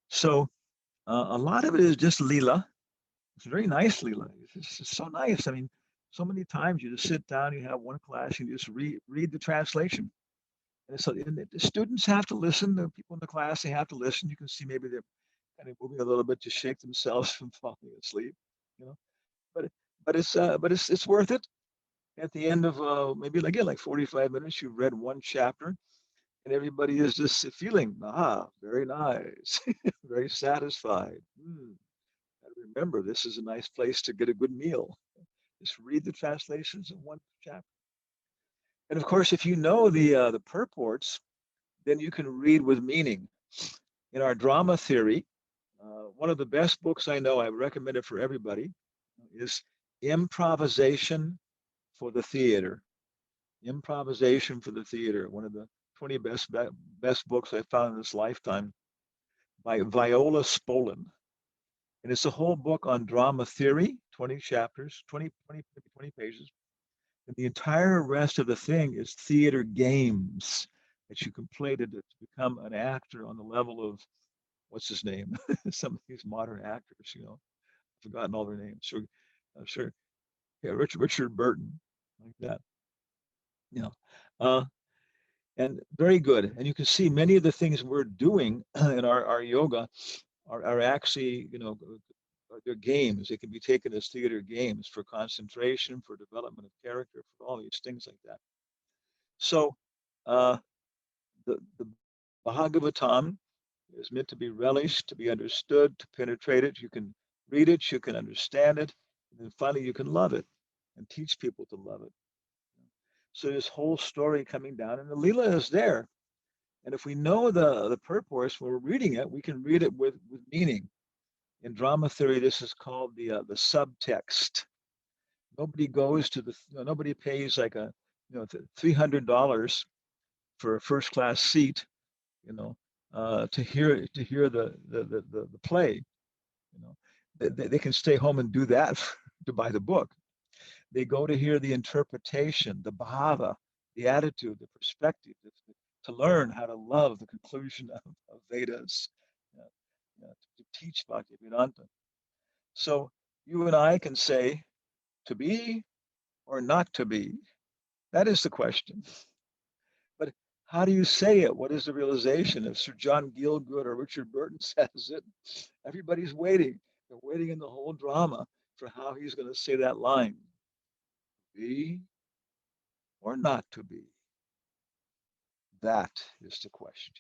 So a lot of it is just Leela. It's very nice Leela. It's just so nice. I mean, so many times you just sit down, you have one class, and you just read the translation. And so and the students have to listen. The people in the class, they have to listen. You can see maybe they're kind of moving a little bit to shake themselves from falling asleep, you know. But it's worth it. At the end of maybe like 45 minutes, you've read one chapter, and everybody is just feeling very nice, very satisfied. Remember, this is a nice place to get a good meal. Just read the translations in one chapter. And of course, if you know the purports, then you can read with meaning. In our drama theory, one of the best books I know, I recommend it for everybody, is Improvisation for the Theater. Improvisation for the Theater, one of the 20 best books I found in this lifetime, by Viola Spolin. And it's a whole book on drama theory, 20 chapters, 20 pages. And the entire rest of the thing is theater games that you can play to become an actor on the level of, what's his name? Some of these modern actors, I've forgotten all their names. So, sure. Yeah, Richard Burton, like that. And very good. And you can see many of the things we're doing in our yoga are actually, they're games. They can be taken as theater games for concentration, for development of character, for all these things like that. So the Bhagavatam is meant to be relished, to be understood, to penetrate it. You can read it, you can understand it, and then finally you can love it and teach people to love it. So this whole story coming down, and the Leela is there. And if we know the purpose when we're reading it, we can read it with meaning. In drama theory, this is called the subtext. Nobody pays like $300 for a first class seat, to hear the play. They can stay home and do that to buy the book. They go to hear the interpretation, the bhava, the attitude, the perspective, to learn how to love the conclusion of Vedas, to teach Bhakti-Vedanta. So you and I can say, to be or not to be? That is the question. But how do you say it? What is the realization? If Sir John Gielgud or Richard Burton says it, everybody's waiting. They're waiting in the whole drama for how he's going to say that line. Be or not to be? That is the question.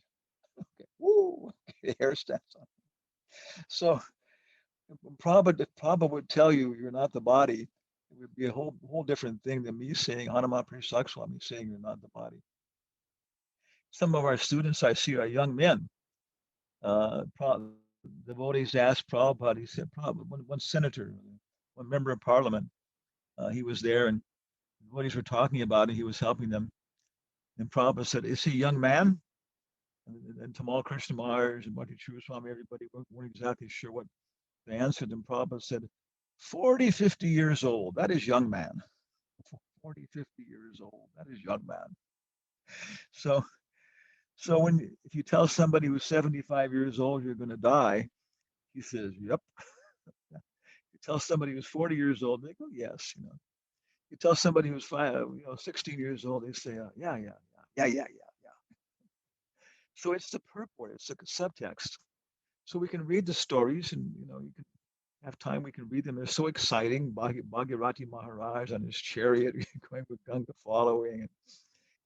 Okay. Woo! Okay, hair stands on. So Prabhupada would tell you you're not the body. It would be a whole different thing than me saying Anama Prisakshwami saying you're not the body. Some of our students I see are young men. Devotees asked Prabhupada, he said, Prabhupada, one senator, one member of parliament, he was there and devotees were talking about it, he was helping them. And Prabhupada said, is he a young man? And Tamal Krishna Maharaj and Bhakti Swami, everybody weren't exactly sure what they answered. And Prabhupada said, 40, 50 years old, that is young man. 40, 50 years old, that is young man. So if you tell somebody who's 75 years old you're going to die, he says, yep. You tell somebody who's 40 years old, they go, yes. You tell somebody who's 16 years old, they say, yeah. So it's the purport, it's the subtext. So we can read the stories, and you can have time, we can read them. They're so exciting. Bhagirati Maharaj on his chariot going with Ganga following. And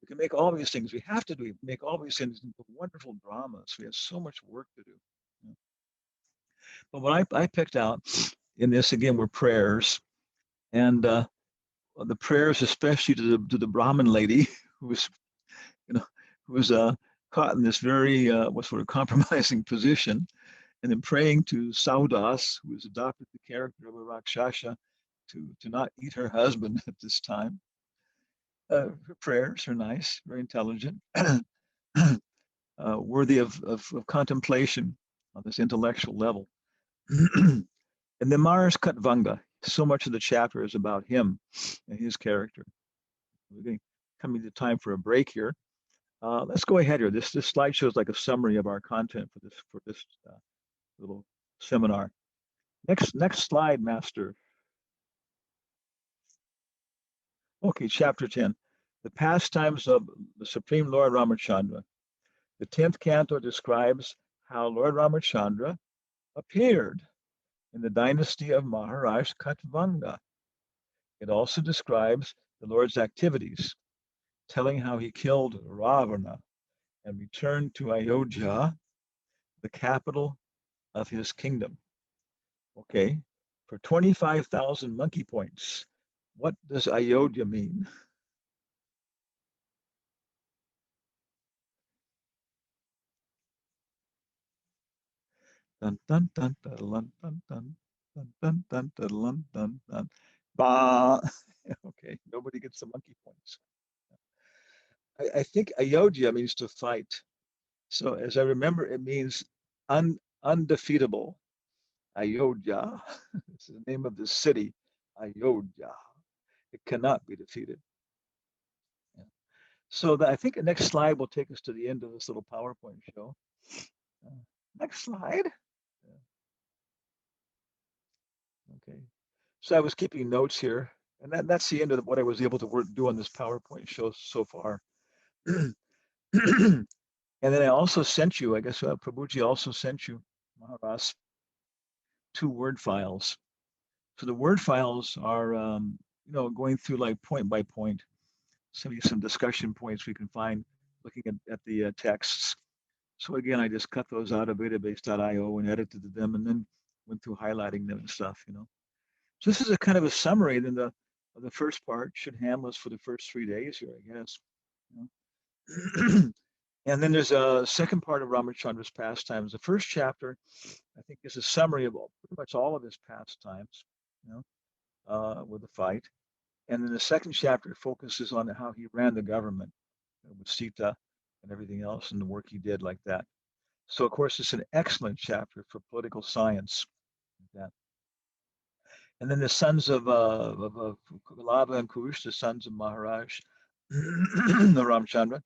we can make all these things. We have to make all these things into wonderful dramas. We have so much work to do. But what I picked out in this, again, were prayers. And the prayers, especially to the Brahmin lady who was, who was caught in this very sort of compromising position, and then praying to Saudas, who has adopted the character of a Rakshasa, to not eat her husband at this time. Her prayers are nice, very intelligent, worthy of contemplation on this intellectual level. And then Mars Katvanga, so much of the chapter is about him and his character. We're coming to time for a break here. Let's go ahead here. This slide shows like a summary of our content for this little seminar. Next slide, Master. Okay, chapter 10. The pastimes of the Supreme Lord Ramachandra. The 10th canto describes how Lord Ramachandra appeared in the dynasty of Maharaj Katvanga. It also describes the Lord's activities, telling how he killed Ravana and returned to Ayodhya, the capital of his kingdom. Okay, for 25,000 monkey points, what does Ayodhya mean? Dun, dun, dun, dun, dun, dun, dun, dun, dun, dun, dun, dun, dun. Bah. Okay, nobody gets the monkey points. I think Ayodhya means to fight. So as I remember, it means undefeatable. Ayodhya. It's the name of the city. Ayodhya. It cannot be defeated. Yeah. So I think the next slide will take us to the end of this little PowerPoint show. Next slide. Okay. So I was keeping notes here, and that's the end of what I was able to do on this PowerPoint show so far. And then I also sent you, I guess Prabhuji also sent you, Maharaj, 2 Word files. So the Word files are, going through like point by point, some discussion points we can find looking at the texts. So again, I just cut those out of database.io and edited them, and then went through highlighting them and stuff. So this is a kind of a summary. Then the first part should handle us for the first 3 days here, I guess. And then there's a second part of Ramachandra's pastimes. The first chapter, I think, is a summary of pretty much all of his pastimes, with the fight. And then the second chapter focuses on how he ran the government with Sita and everything else, and the work he did like that. So, of course, it's an excellent chapter for political science. Like that. And then the sons of Kulava and Kurush, the sons of Maharaj, the Ramchandra,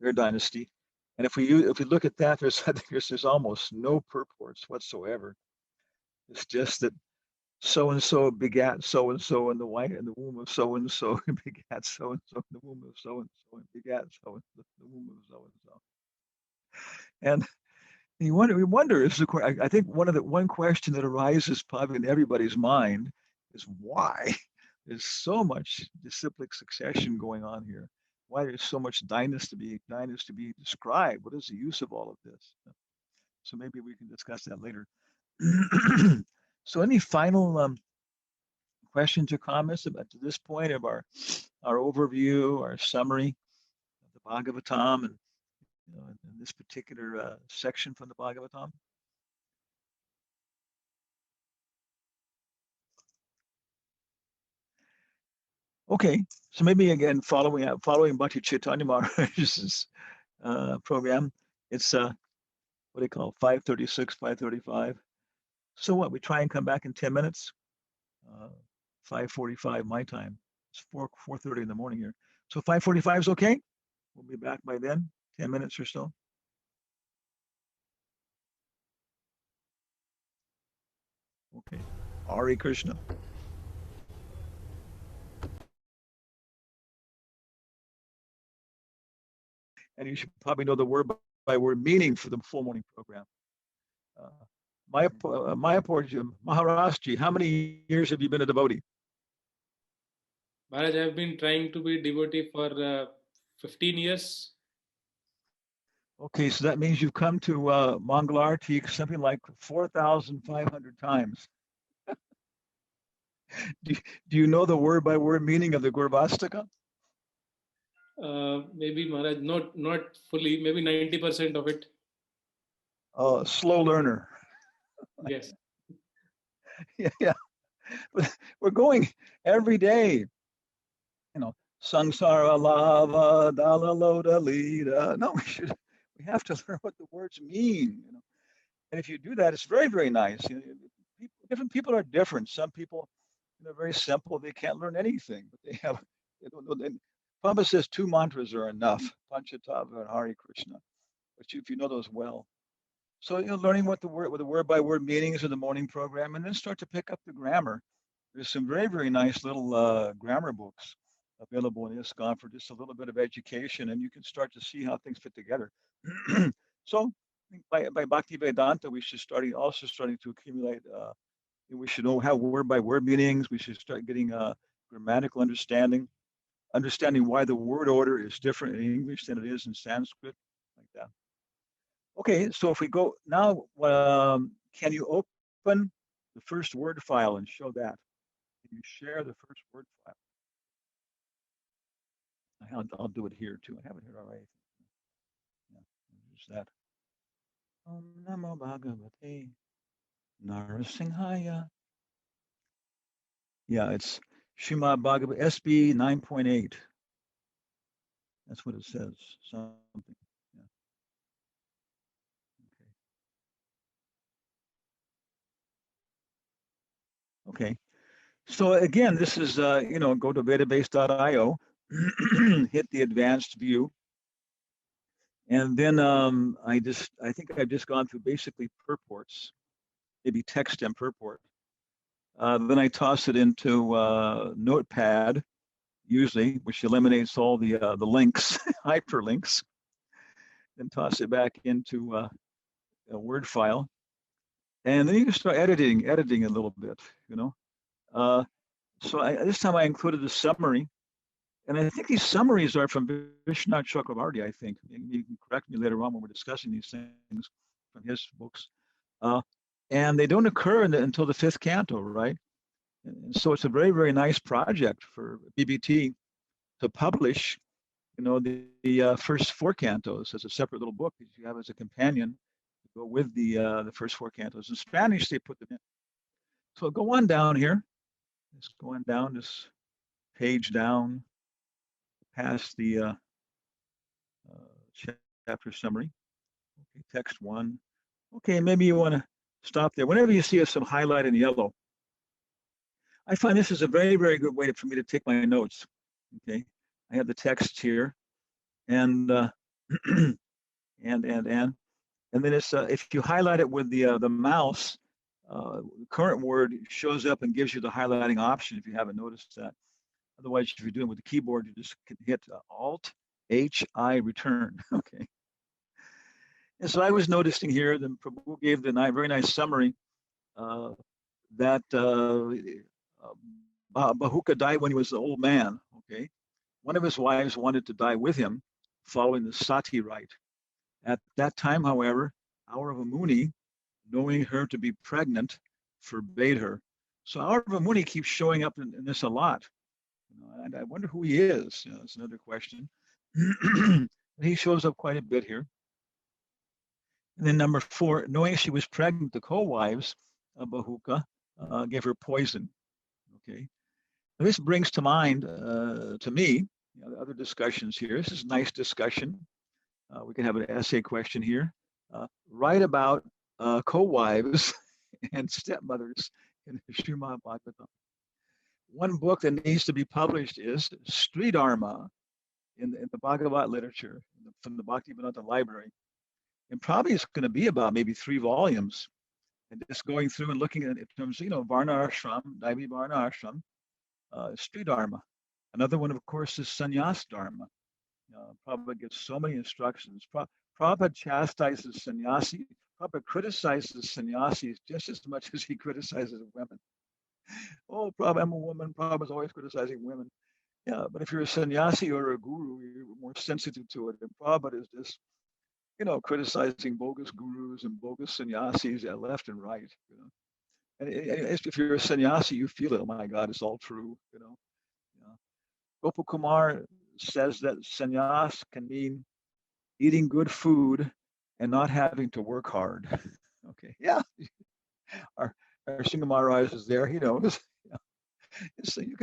their dynasty. And if we look at that, there's almost no purports whatsoever. It's just that so and so begat so and so in the womb of so and so, and begat so and so in the womb of so and so, and begat so and so in the womb of so and so. And we wonder is I think one question that arises probably in everybody's mind is why there's so much disciplic succession going on here. Why there's so much dynasty to be described? What is the use of all of this? So maybe we can discuss that later. So any final questions or comments about to this point of our overview, our summary of the Bhagavatam, and in this particular section from the Bhagavatam? Okay, so maybe again following Bhakti Chaitanya Maharaj's program, it's what do you call 5:36, 5:35. So what? We try and come back in 10 minutes. 5:45 my time. It's 4:30 in the morning here. So 5:45 is okay. We'll be back by then. 10 minutes or so. Okay. Hare Krishna. And you should probably know the word word meaning for the full morning program. Mayapur, Maharashji, how many years have you been a devotee? Maharaj, I have been trying to be devotee for 15 years. Okay, so that means you've come to Mangalarti something like 4,500 times. do you know the word by word meaning of the Gurvastaka? Maybe Maharaj, not fully, maybe 90% of it. Slow learner. Yes. Yeah. We're going every day. Sangsara lava, dalaloda lida. No, we have to learn what the words mean. And if you do that, it's very, very nice. Different people are different. Some people, very simple. They can't learn anything, but they don't know. Prabhupada says 2 mantras are enough, Panchatava and Hare Krishna. But if you know those well. So, learning what the word by word meanings of the morning program, and then start to pick up the grammar. There's some very, very nice little grammar books available in ISKCON for just a little bit of education, and you can start to see how things fit together. So by Bhakti-Vedanta, we should also starting to accumulate, we should know how word by word meanings. We should start getting grammatical understanding why the word order is different in English than it is in Sanskrit, like that. Okay, so if we go now, can you open the first word file and show that? Can you share the first word file? I'll do it here too. I have it here already. Yeah, there's that. Om Namo Bhagavate Narasimhaya. Yeah, it's Srimad Bhagavad SB 9.8. That's what it says. Something. Yeah. Okay. So again, this is go to vedabase.io, hit the advanced view, and then I think I've just gone through basically purports, maybe text and purport. Then I toss it into Notepad, usually, which eliminates all the links, hyperlinks. Then toss it back into a Word file, and then you can start editing a little bit. So this time I included the summary, and I think these summaries are from Vishwanath Chakravarti. I think you can correct me later on when we're discussing these things from his books, and they don't occur until the 5th canto, right? And so it's a very, very nice project for BBT to publish, the first 4 cantos as a separate little book that you have as a companion to go with the first 4 cantos. In Spanish, they put them in. So go on down here. Just going down this page down past the chapter summary. Okay, text 1. Okay, maybe you want to stop there. Whenever you see some highlight in yellow, I find this is a very, very good way for me to take my notes. Okay, I have the text here, and and then it's if you highlight it with the mouse, the current word shows up and gives you the highlighting option if you haven't noticed that. Otherwise, if you're doing it with the keyboard, you just can hit Alt HI return. Okay. And so I was noticing here that Prabhu gave the very nice summary that Bahuka died when he was an old man. Okay. One of his wives wanted to die with him following the sati rite. At that time, however, Aurava Muni, knowing her to be pregnant, forbade her. So Aurava Muni keeps showing up in this a lot. And I wonder who he is. That's another question. He shows up quite a bit here. And then number 4, knowing she was pregnant, the co-wives of Bahuka gave her poison. Okay. Now, this brings to mind to me other discussions here. This is a nice discussion. We can have an essay question here. Write about co-wives and stepmothers in the Srimad Bhagavatam. One book that needs to be published is Sri Dharma in the Bhagavat literature from the Bhakti-Vedanta Library. And probably it's going to be about maybe 3 volumes. And just going through and looking at it in terms of, Varna Ashram, Daivi Varna Ashram, Sri Dharma. Another one, of course, is Sannyas Dharma. Probably gives so many instructions. Prabhupada chastises sannyasi. Prabhupada criticizes sannyasis just as much as he criticizes women. Oh, Prabhupada, I'm a woman. Prabhupada's always criticizing women. Yeah, but if you're a sannyasi or a guru, you're more sensitive to it. And Prabhupada is just, criticizing bogus gurus and bogus sannyasis at left and right. And if you're a sannyasi, you feel it. Oh my God, it's all true. Gopal Kumar says that sannyas can mean eating good food and not having to work hard. Okay, yeah, our Singha Maharaj is there. He knows. So you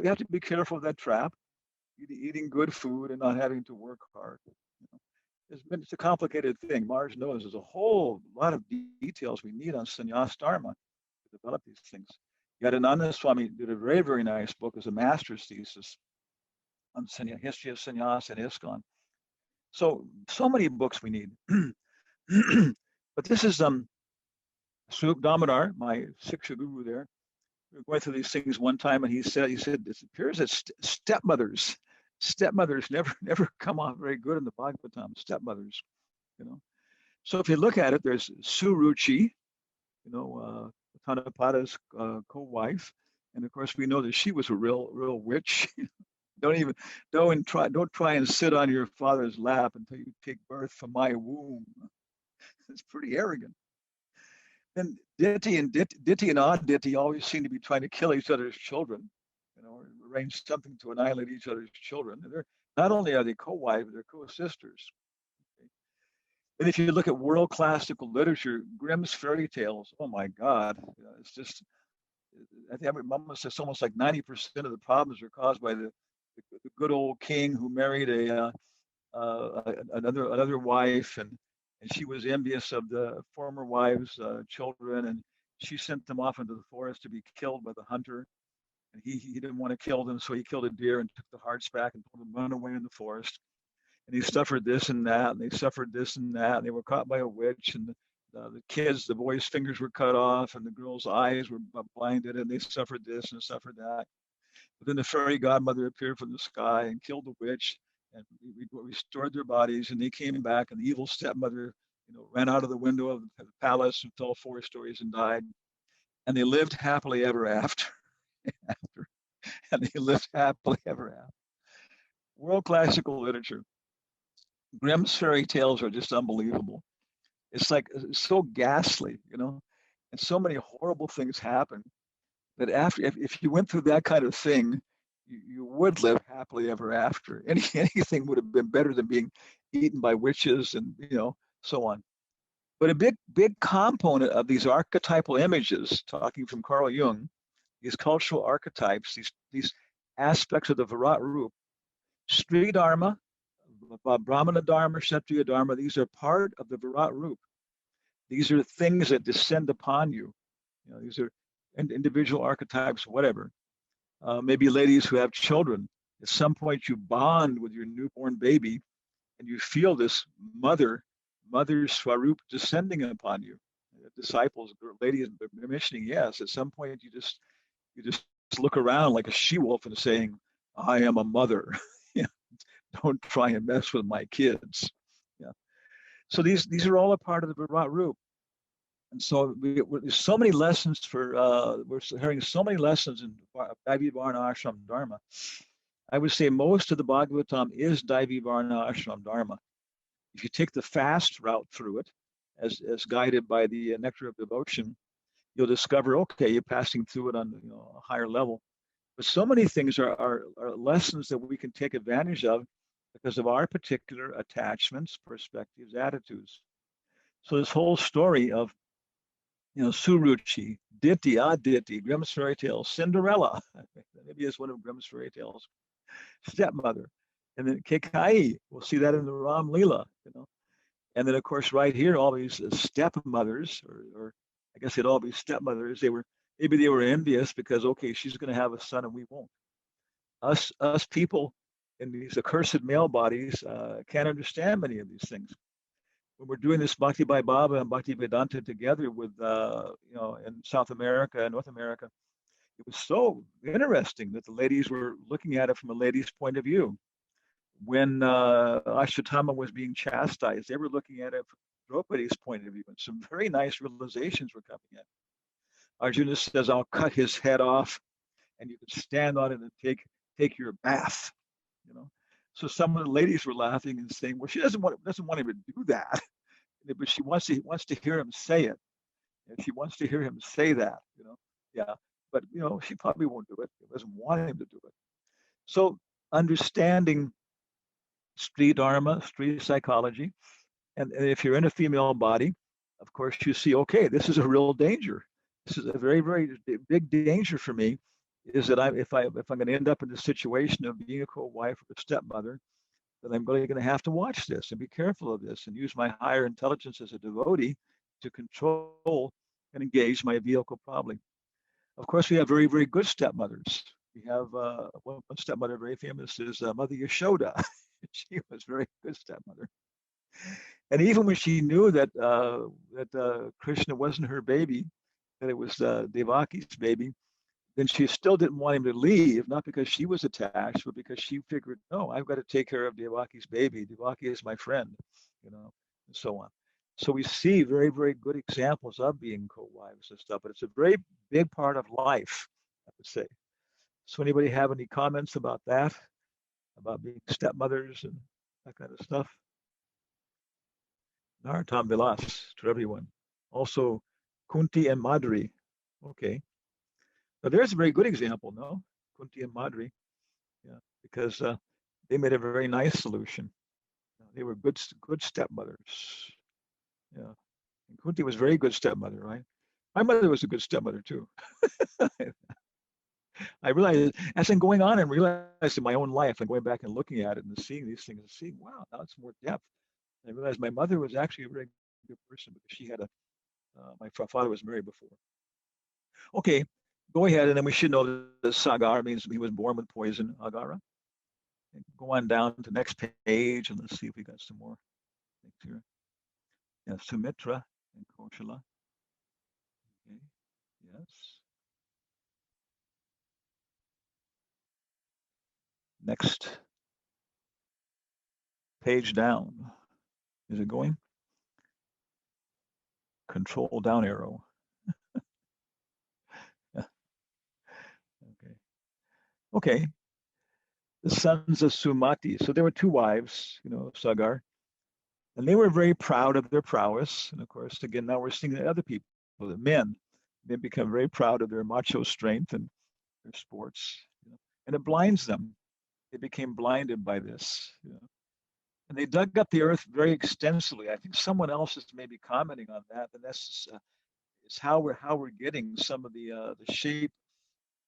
have to be careful of that trap. Eating good food and not having to work hard. It's a complicated thing. Mars knows there's a whole lot of details we need on sannyas dharma to develop these things. Yadananda Swami did a very, very nice book as a master's thesis on history of sannyas and ISKCON. So many books we need. But this is Swarup Damodar, my Siksha guru there. We were going through these things one time, and he said, it appears that stepmothers never come off very good in the Bhagavatam. Stepmothers, So if you look at it, there's Suruchi, Tanapada's co-wife, and of course we know that she was a real witch. Don't try and sit on your father's lap until you take birth from my womb. It's pretty arrogant. And Diti and Aditi always seem to be trying to kill each other's children, or arrange something to annihilate each other's children. And not only are they co-wives, they're co-sisters. Okay? And if you look at world classical literature, Grimm's fairy tales, oh my God, it's just, I think it's almost like 90% of the problems are caused by the good old king who married another wife, and she was envious of the former wife's children, and she sent them off into the forest to be killed by the hunter. And he didn't want to kill them, so he killed a deer and took the hearts back and told them to run away in the forest. And he suffered this and that, and they suffered this and that, and they were caught by a witch, and the boys' fingers were cut off, and the girls' eyes were blinded, and they suffered this and suffered that. But then the fairy godmother appeared from the sky and killed the witch, and restored their bodies, and they came back, and the evil stepmother, ran out of the window of the palace and fell 4 stories and died. And they lived happily ever after. And they lived happily ever after. World classical literature. Grimm's fairy tales are just unbelievable. It's so ghastly, and so many horrible things happen that if you went through that kind of thing, you would live happily ever after. Anything would have been better than being eaten by witches and so on. But a big component of these archetypal images, talking from Carl Jung, these cultural archetypes, these aspects of the Virat Rup, Sri Dharma, Brahmana Dharma, Kshatriya Dharma, these are part of the Virat Rup. These are things that descend upon you. These are individual archetypes, whatever. Maybe ladies who have children, at some point you bond with your newborn baby and you feel this mother Swarup descending upon you. Disciples, ladies are mentioning, yes, at some point you just look around like a she-wolf and saying, I am a mother. Don't try and mess with my kids. Yeah. So these are all a part of the Virat Rup. And so there's so many lessons we're hearing so many lessons in Daivi Varna Ashram Dharma. I would say most of the Bhagavatam is Daivi Varna Ashram Dharma. If you take the fast route through it, as guided by the Nectar of Devotion, you'll discover, okay, you're passing through it on a higher level. But so many things are lessons that we can take advantage of because of our particular attachments, perspectives, attitudes. So this whole story of Suruchi, Diti, Aditi, Grimm's fairy tales, Cinderella, maybe it's one of Grimm's fairy tales, stepmother, and then Kekai, we'll see that in the Ram Leela, and then of course right here, all these stepmothers, or I guess they'd all be stepmothers. Maybe they were envious because okay, she's going to have a son and we won't. Us people in these accursed male bodies can't understand many of these things. When we're doing this Bhakti by Baba and Bhakti-Vedanta together with, in South America and North America, it was so interesting that the ladies were looking at it from a lady's point of view. when Ashwatthama was being chastised, they were looking at it from Draupadi's point of view, and some very nice realizations were coming in. Arjuna says, "I'll cut his head off, and you can stand on it and take your bath." You know, so some of the ladies were laughing and saying, "Well, she doesn't want him to do that, but she wants to hear him say it. And she wants to hear him say that. You know, yeah, but she probably won't do it. She doesn't want him to do it." So understanding Stree Dharma, Stree psychology, and if you're in a female body, of course you see, okay, this is a real danger. This is a very, very big danger for me. Is that if I'm going to end up in the situation of being a co-wife or a stepmother, then I'm going to have to watch this and be careful of this and use my higher intelligence as a devotee to control and engage my vehicle properly. Of course, we have very, very good stepmothers. We have one stepmother very famous is Mother Yashoda. She was a very good stepmother. And even when she knew that Krishna wasn't her baby, that it was Devaki's baby, then she still didn't want him to leave, not because she was attached, but because she figured, no, I've got to take care of Devaki's baby. Devaki is my friend, and so on. So we see very, very good examples of being co-wives and stuff, but it's a very big part of life, I would say. So anybody have any comments about that, about being stepmothers and that kind of stuff? Narottam Vilas to everyone. Also, Kunti and Madri. Okay. Now there's a very good example, no? Kunti and Madri. Yeah, because they made a very nice solution. They were good stepmothers. Yeah. And Kunti was a very good stepmother, right? My mother was a good stepmother too. I realized as I'm going on and realizing my own life and going back and looking at it and seeing these things and seeing, wow, now it's more depth. I realized my mother was actually a very good person because she had my father was married before. Okay, go ahead, and then we should know that Sagar means he was born with poison, Agara. And go on down to the next page, and let's see if we got some more things here. Yeah, Sumitra and Koshala. Okay, yes. Next page down. Is it going? Control down arrow. Yeah. Okay. Okay. The sons of Sumati. So there were two wives, Sagar, and they were very proud of their prowess. And of course, again, now we're seeing the other people, the men, they become very proud of their macho strength and their sports, and it blinds them. They became blinded by this, and they dug up the earth very extensively. I think someone else is maybe commenting on that, and that's is how we're getting some of the shape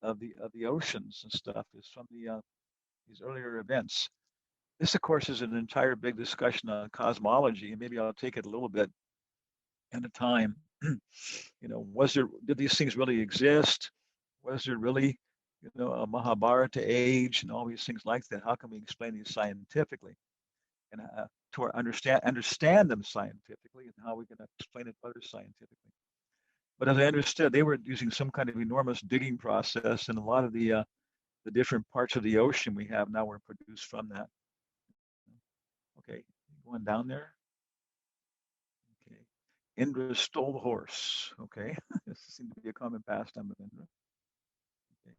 of the oceans and stuff is from these earlier events. This, of course, is an entire big discussion on cosmology, and maybe I'll take it a little bit at a time. Did these things really exist? Was there really, a Mahabharata age and all these things like that? How can we explain these scientifically, and to understand them scientifically, and how we can explain it further scientifically? But as I understood, they were using some kind of enormous digging process, and a lot of the different parts of the ocean we have now were produced from that. Okay, going down there. Okay, Indra stole the horse. Okay, this seems to be a common pastime of Indra. Okay.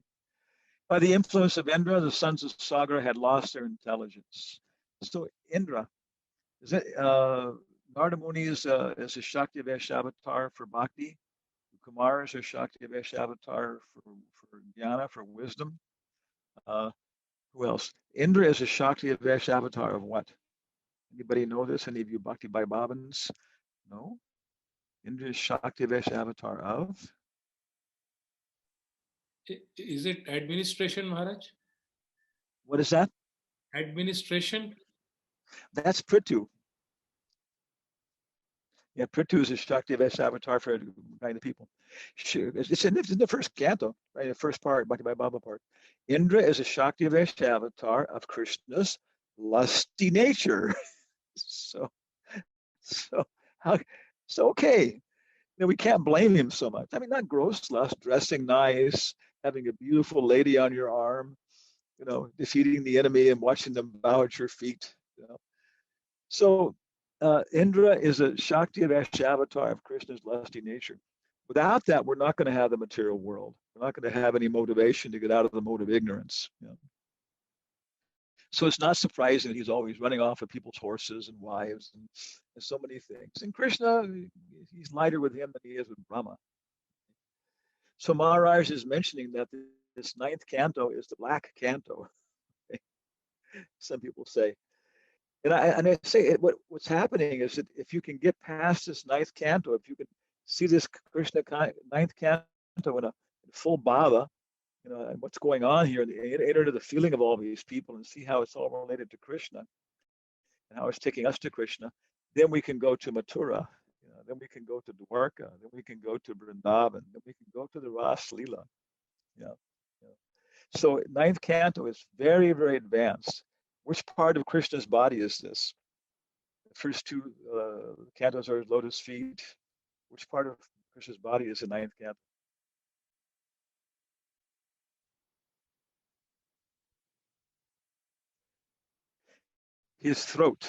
By the influence of Indra, the sons of Sagar had lost their intelligence. So Indra, is it Narada Muni is a Shakti Vesh avatar for bhakti. Kumar is a Shakti Vesh avatar for jnana, for wisdom. Who else? Indra is a Shakti Vesh avatar of what? Anybody know this? Any of you Bhakti Bhavans? No? Indra is Shakti Vesh avatar of? Is it administration, Maharaj? What is that? Administration? That's Prithu. Yeah, Prithu is a Shakti Vesh avatar for kind of people. It's in the first canto, right? The first part, Bhakti Bhava part. Indra is a Shakti Vesh avatar of Krishna's lusty nature. So okay. We can't blame him so much. I mean, not gross lust, dressing nice, having a beautiful lady on your arm, defeating the enemy and watching them bow at your feet. So Indra is a Shakti Vash avatar of Krishna's lusty nature. Without that, we're not going to have the material world. We're not going to have any motivation to get out of the mode of ignorance. So it's not surprising that he's always running off of people's horses and wives and so many things. And Krishna, he's lighter with him than he is with Brahma. So Maharaj is mentioning that this ninth canto is the black canto. Some people say. And I say what's happening is that if you can get past this ninth canto, if you can see this Krishna ninth canto in full bhava, and what's going on here, and enter into the feeling of all these people and see how it's all related to Krishna and how it's taking us to Krishna, then we can go to Mathura, then we can go to Dwarka, then we can go to Vrindavan, then we can go to the Ras Leela. So ninth canto is very, very advanced. Which part of Krishna's body is this? The first two cantos are his lotus feet. Which part of Krishna's body is the ninth canto? His throat.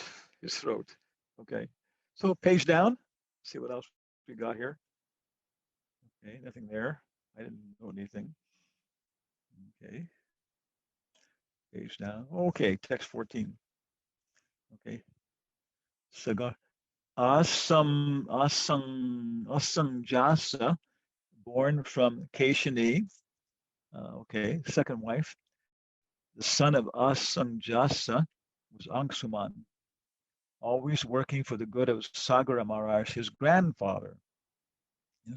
Okay. So page down. See what else we got here. Okay, nothing there. I didn't know anything. Okay. Page down. Okay, text 14. Okay. Saga. Asangjasa, born from Keshini. Okay, second wife. The son of Asangjasa was Angsuman, always working for the good of Sagara Maharaj, his grandfather. And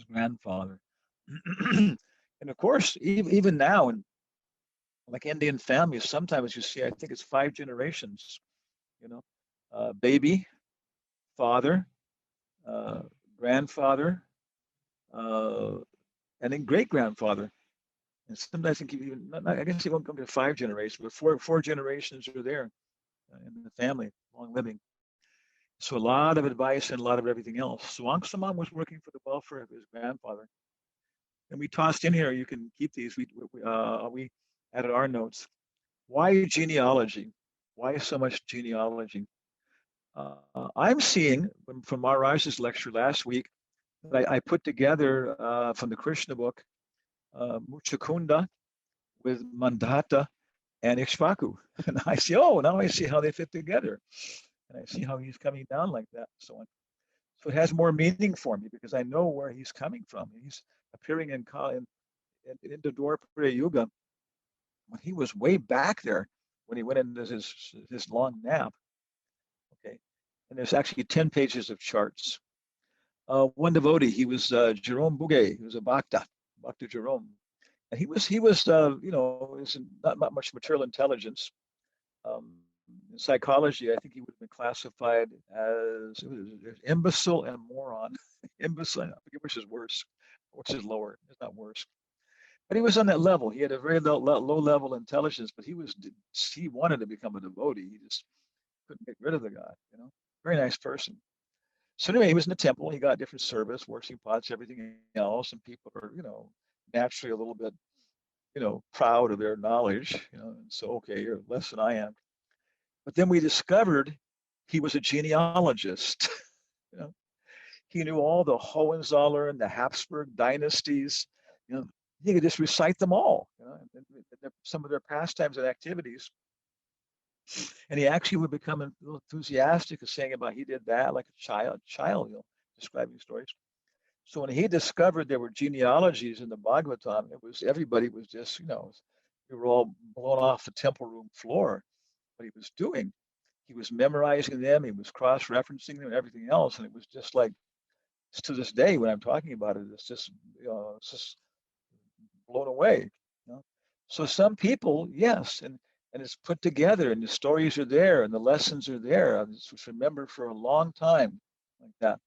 of course, even now, in like Indian families, sometimes you see, I think it's 5 generations, baby, father, grandfather, and then great-grandfather. And sometimes I think even, I guess it won't come to 5 generations, but four generations are there in the family, long living. So a lot of advice and a lot of everything else. So Angsaman was working for the welfare of his grandfather. And we tossed in here, you can keep these, we added our notes. Why genealogy? Why so much genealogy? I'm seeing from Maharaj's lecture last week that I put together from the Krishna book, Muchakunda with Mandata and Ikshvaku. And I see, now I see how they fit together. And I see how he's coming down like that, and so on. So it has more meaning for me because I know where he's coming from. He's appearing in the Dwapara Yuga when he was way back there when he went into his long nap. Okay, and there's actually 10 pages of charts. One devotee, he was Jerome Bouguet. He was a Bhakta Jerome, and he was not much material intelligence. In psychology, I think he would have been classified as imbecile and moron. Imbecile, I forget which is worse, which is lower. It's not worse. But he was on that level. He had a very low level intelligence, but he wanted to become a devotee. He just couldn't get rid of the guy, Very nice person. So anyway, he was in the temple. He got different service, worshiping pots, everything else, and people are, naturally a little bit, proud of their knowledge, and so, okay, you're less than I am. But then we discovered he was a genealogist. He knew all the Hohenzollern and the Habsburg dynasties. He could just recite them all. Some of their pastimes and activities. And he actually would become a little enthusiastic of saying about he did that like a child, describing stories. So when he discovered there were genealogies in the Bhagavatam, everybody was just, we were all blown off the temple room floor. What he was doing, he was memorizing them, he was cross-referencing them and everything else. And it was just like, to this day, when I'm talking about it, it's just blown away. So some people, yes, and it's put together, and the stories are there, and the lessons are there. I just remember for a long time like that.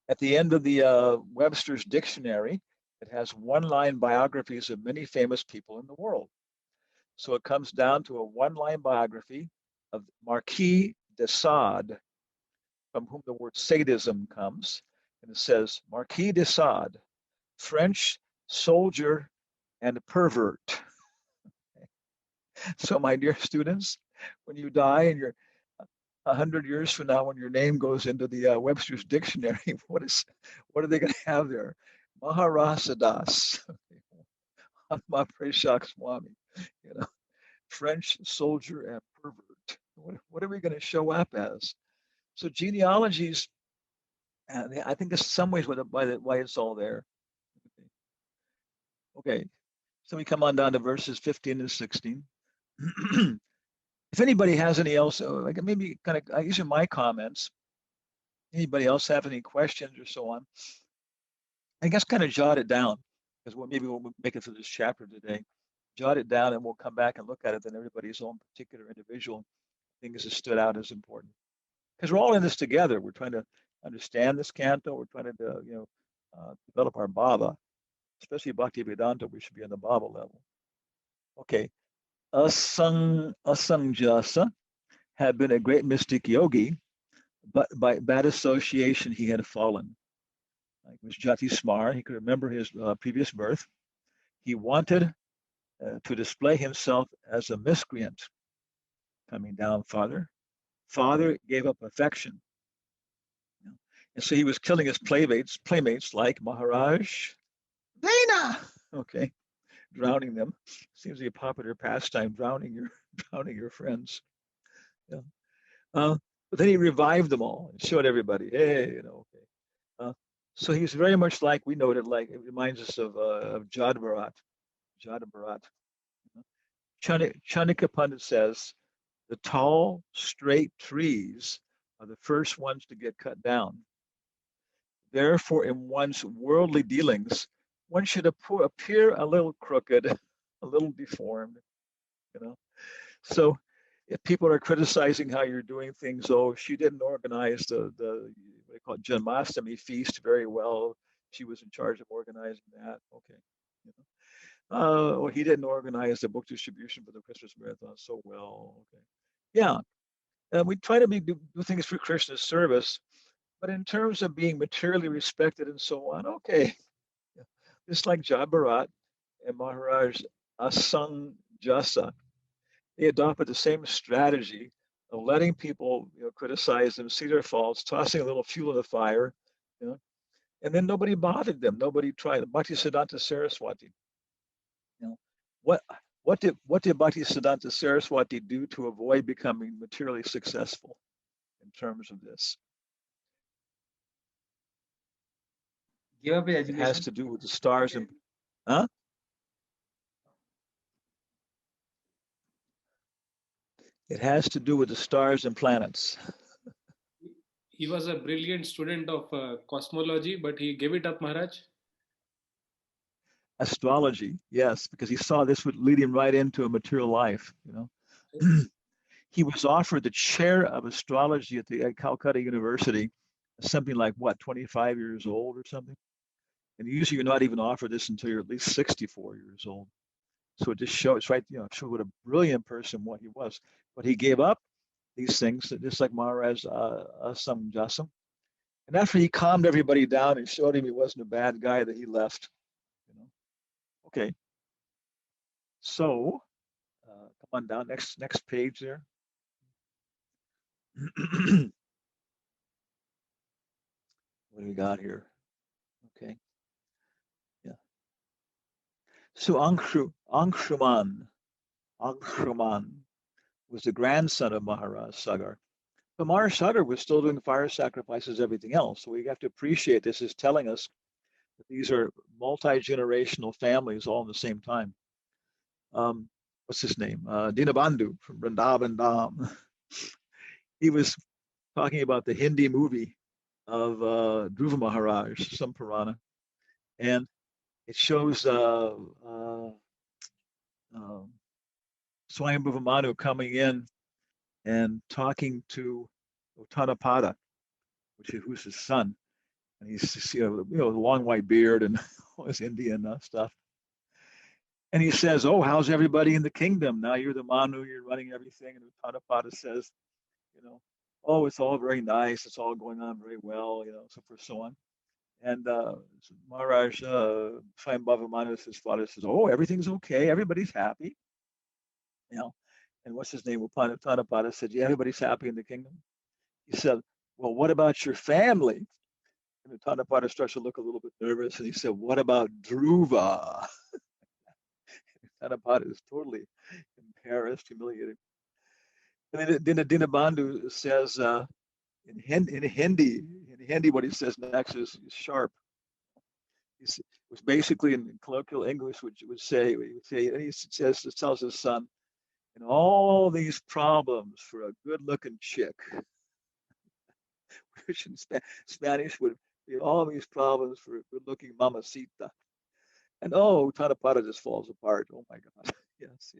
At the end of the Webster's Dictionary, it has one-line biographies of many famous people in the world. So it comes down to a one-line biography of Marquis de Sade, from whom the word sadism comes. And it says, Marquis de Sade, French soldier and pervert. So my dear students, when you die and you're 100 years from now, when your name goes into the Webster's dictionary, what are they going to have there? Maharasadas, Hanma Prashak Swami, you know, French soldier and pervert. What are we going to show up as? So genealogies, I think in some ways why it's all there. Okay, so we come on down to verses 15 and 16. If anybody has any else, like maybe kind of, these are my comments. Anybody else have any questions or so on? I guess kind of jot it down because maybe we'll make it through this chapter today. Jot it down and we'll come back and look at it. Then everybody's own particular individual things that stood out as important. Because we're all in this together. We're trying to understand this canto. We're trying to, develop our bhava, especially Bhakti-Vedanta. We should be on the bhava level. Okay. Asangjasa had been a great mystic yogi, but by bad association he had fallen. He was Jati Smar. He could remember his previous birth. He wanted to display himself as a miscreant. Coming down farther. Father gave up affection. And so he was killing his playmates like Maharaj Vena. Okay, drowning them. Seems to be a popular pastime, drowning your friends. Yeah. But then he revived them all and showed everybody, hey, okay. So he's very much like, we noted, like it reminds us of Jadabharat. Chanika Pandit says, the tall, straight trees are the first ones to get cut down. Therefore, in one's worldly dealings, one should appear a little crooked, a little deformed, So if people are criticizing how you're doing things, oh, she didn't organize the what they call it, Janmashtami feast very well. She was in charge of organizing that. Okay. Or he didn't organize the book distribution for the Christmas marathon so well. Okay. Yeah. We try to do things for Krishna's service, but in terms of being materially respected and so on, okay. Just like Jabarat and Maharaj Asang Jasa, they adopted the same strategy of letting people criticize them, see their faults, tossing a little fuel in the fire, and then nobody bothered them. Nobody tried. Bhaktisiddhanta Saraswati, what did Bhaktisiddhanta Saraswati do to avoid becoming materially successful in terms of this? Give up his It has education. to do with the stars and huh? It has to do with the stars and planets. He was a brilliant student of cosmology, but he gave it up, Maharaj. Astrology, yes, because he saw this would lead him right into a material life. He was offered the chair of astrology at Calcutta University, something like 25 years old or something. And usually you're not even offered this until you're at least 64 years old. So it just shows, right, show what a brilliant person what he was. But he gave up these things, just like Maharaj Asam Jasam. And after he calmed everybody down and showed him he wasn't a bad guy, that he left. Okay. So come on down, next page there. What do we got here? Okay. Yeah. So Angshuman was the grandson of Maharaj Sagar. But Maharaj Sagar was still doing fire sacrifices, everything else. So we have to appreciate this as telling us that these are multi-generational families all at the same time. What's his name? Dinabandhu from Vrindavan Dham. He was talking about the Hindi movie of Dhruva Maharaj, some Purana, and it shows Swayambhuva Manu coming in and talking to Uttanapada, who's his son, and he's the long white beard and all this Indian stuff. And he says, "Oh, how's everybody in the kingdom? Now you're the Manu, you're running everything." And Uttanapada says, "Oh, it's all very nice. It's all going on very well, so forth, so on." And Maharaj Swayambhuva Manu, his father, says, "Oh, everything's okay. Everybody's happy." You know, and what's his name? Tanapada said, yeah, everybody's happy in the kingdom. He said, well, what about your family? And the Tanapada starts to look a little bit nervous, and he said, what about Dhruva? Tanapada is totally embarrassed, humiliated. And then Dinabandhu says, in Hindi, what he says next is sharp. Which basically in colloquial English would say, and he tells his son, and all these problems for a good-looking chick, which in Spanish would be all these problems for a good-looking mamacita. And Tanapada just falls apart. Oh my God. Yes.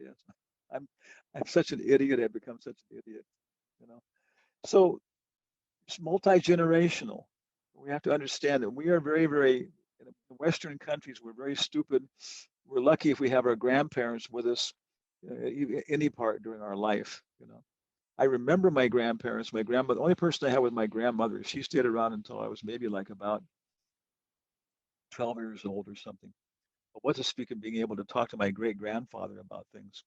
I'm such an idiot. I've become such an idiot. So it's multi-generational. We have to understand that we are very, very, in Western countries, we're very stupid. We're lucky if we have our grandparents with us any part during our life. I remember my grandparents. My grandmother, the only person I had was my grandmother. She stayed around until I was maybe like about 12 years old or something. But what to speak of being able to talk to my great grandfather about things.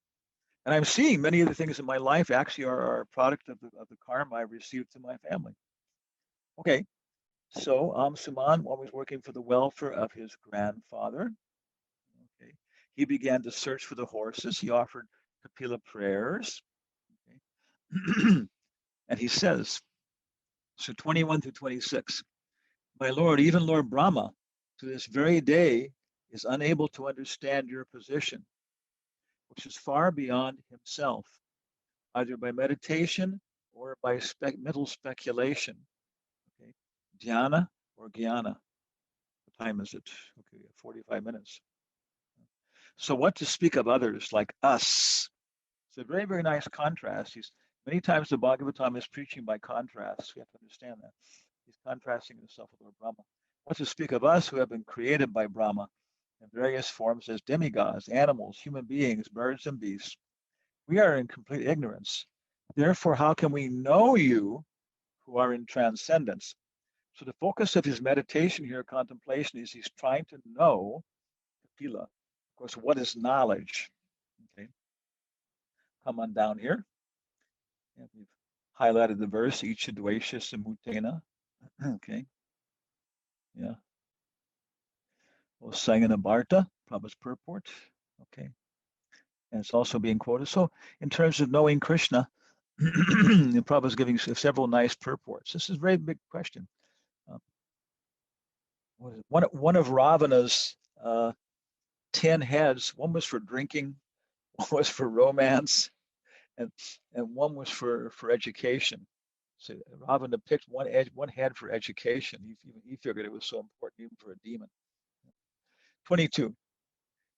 And I'm seeing many of the things in my life actually are a product of the karma I received through my family. Okay, so Suman was working for the welfare of his grandfather. Okay, he began to search for the horses. He offered Kapila prayers. Okay. And he says, so 21 through 26, my Lord, even Lord Brahma, to this very day, is unable to understand your position, which is far beyond himself, either by meditation or by mental speculation. Okay, dhyana or jnana. What time is it? Okay, 45 minutes. So what to speak of others like us? It's a very, very nice contrast. Many times the Bhagavatam is preaching by contrast. We have to understand that. He's contrasting himself with Lord Brahma. What to speak of us who have been created by Brahma in various forms as demigods, animals, human beings, birds, and beasts. We are in complete ignorance. Therefore, how can we know you who are in transcendence? So the focus of his meditation here, contemplation, is he's trying to know Kapila. Of course, what is knowledge? Okay. Come on down here. And we've highlighted the verse, Icha Dvaisha Samutena. Okay. Yeah. Well, Sangana Bharta, Prabhupada's purport. Okay. And it's also being quoted. So in terms of knowing Krishna, Prabhupada's giving several nice purports. This is a very big question. One of Ravana's 10 heads, one was for drinking, one was for romance, and one was for education. So Ravana picked one head for education. He figured it was so important even for a demon. 22.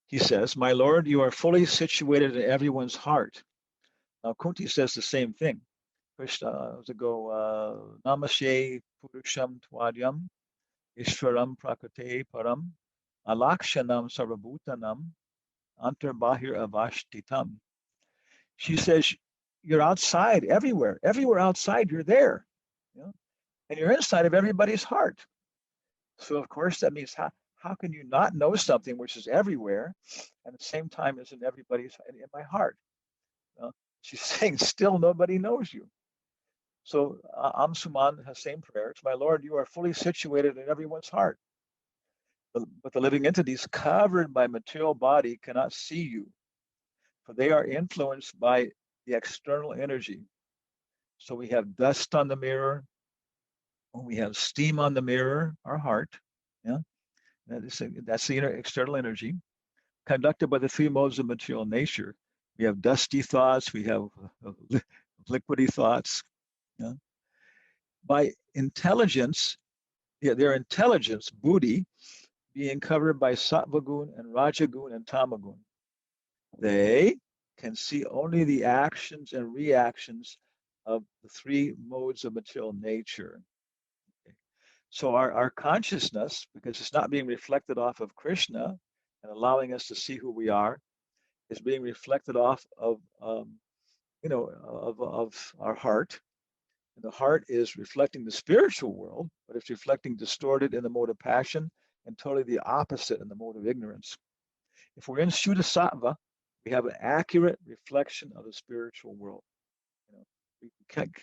He says, my Lord, you are fully situated in everyone's heart. Now Kunti says the same thing. Krishna, Namashe Purusham Twadyam, Ishvaram Prakate Param, Alakshanam Sarvabhutanam, Antarbahir Avashtitam. She says, you're outside everywhere. Everywhere outside, you're there. And you're inside of everybody's heart. So, of course, that means how can you not know something which is everywhere and at the same time is in my heart? She's saying, still nobody knows you. So Amsuman has same prayers. My Lord, you are fully situated in everyone's heart. But the living entities covered by material body cannot see you, for they are influenced by the external energy. So we have dust on the mirror, we have steam on the mirror, our heart. Yeah, that's the external energy conducted by the three modes of material nature. We have dusty thoughts, we have liquidy thoughts. Yeah. By intelligence, their intelligence, buddhi, being covered by sattva-gun and rajagun and tamagun. They can see only the actions and reactions of the three modes of material nature. Okay. So our consciousness, because it's not being reflected off of Krishna and allowing us to see who we are, is being reflected off of our heart. And the heart is reflecting the spiritual world, but it's reflecting distorted in the mode of passion and totally the opposite in the mode of ignorance. If we're in Shuddha Sattva, We have an accurate reflection of the spiritual world. You know,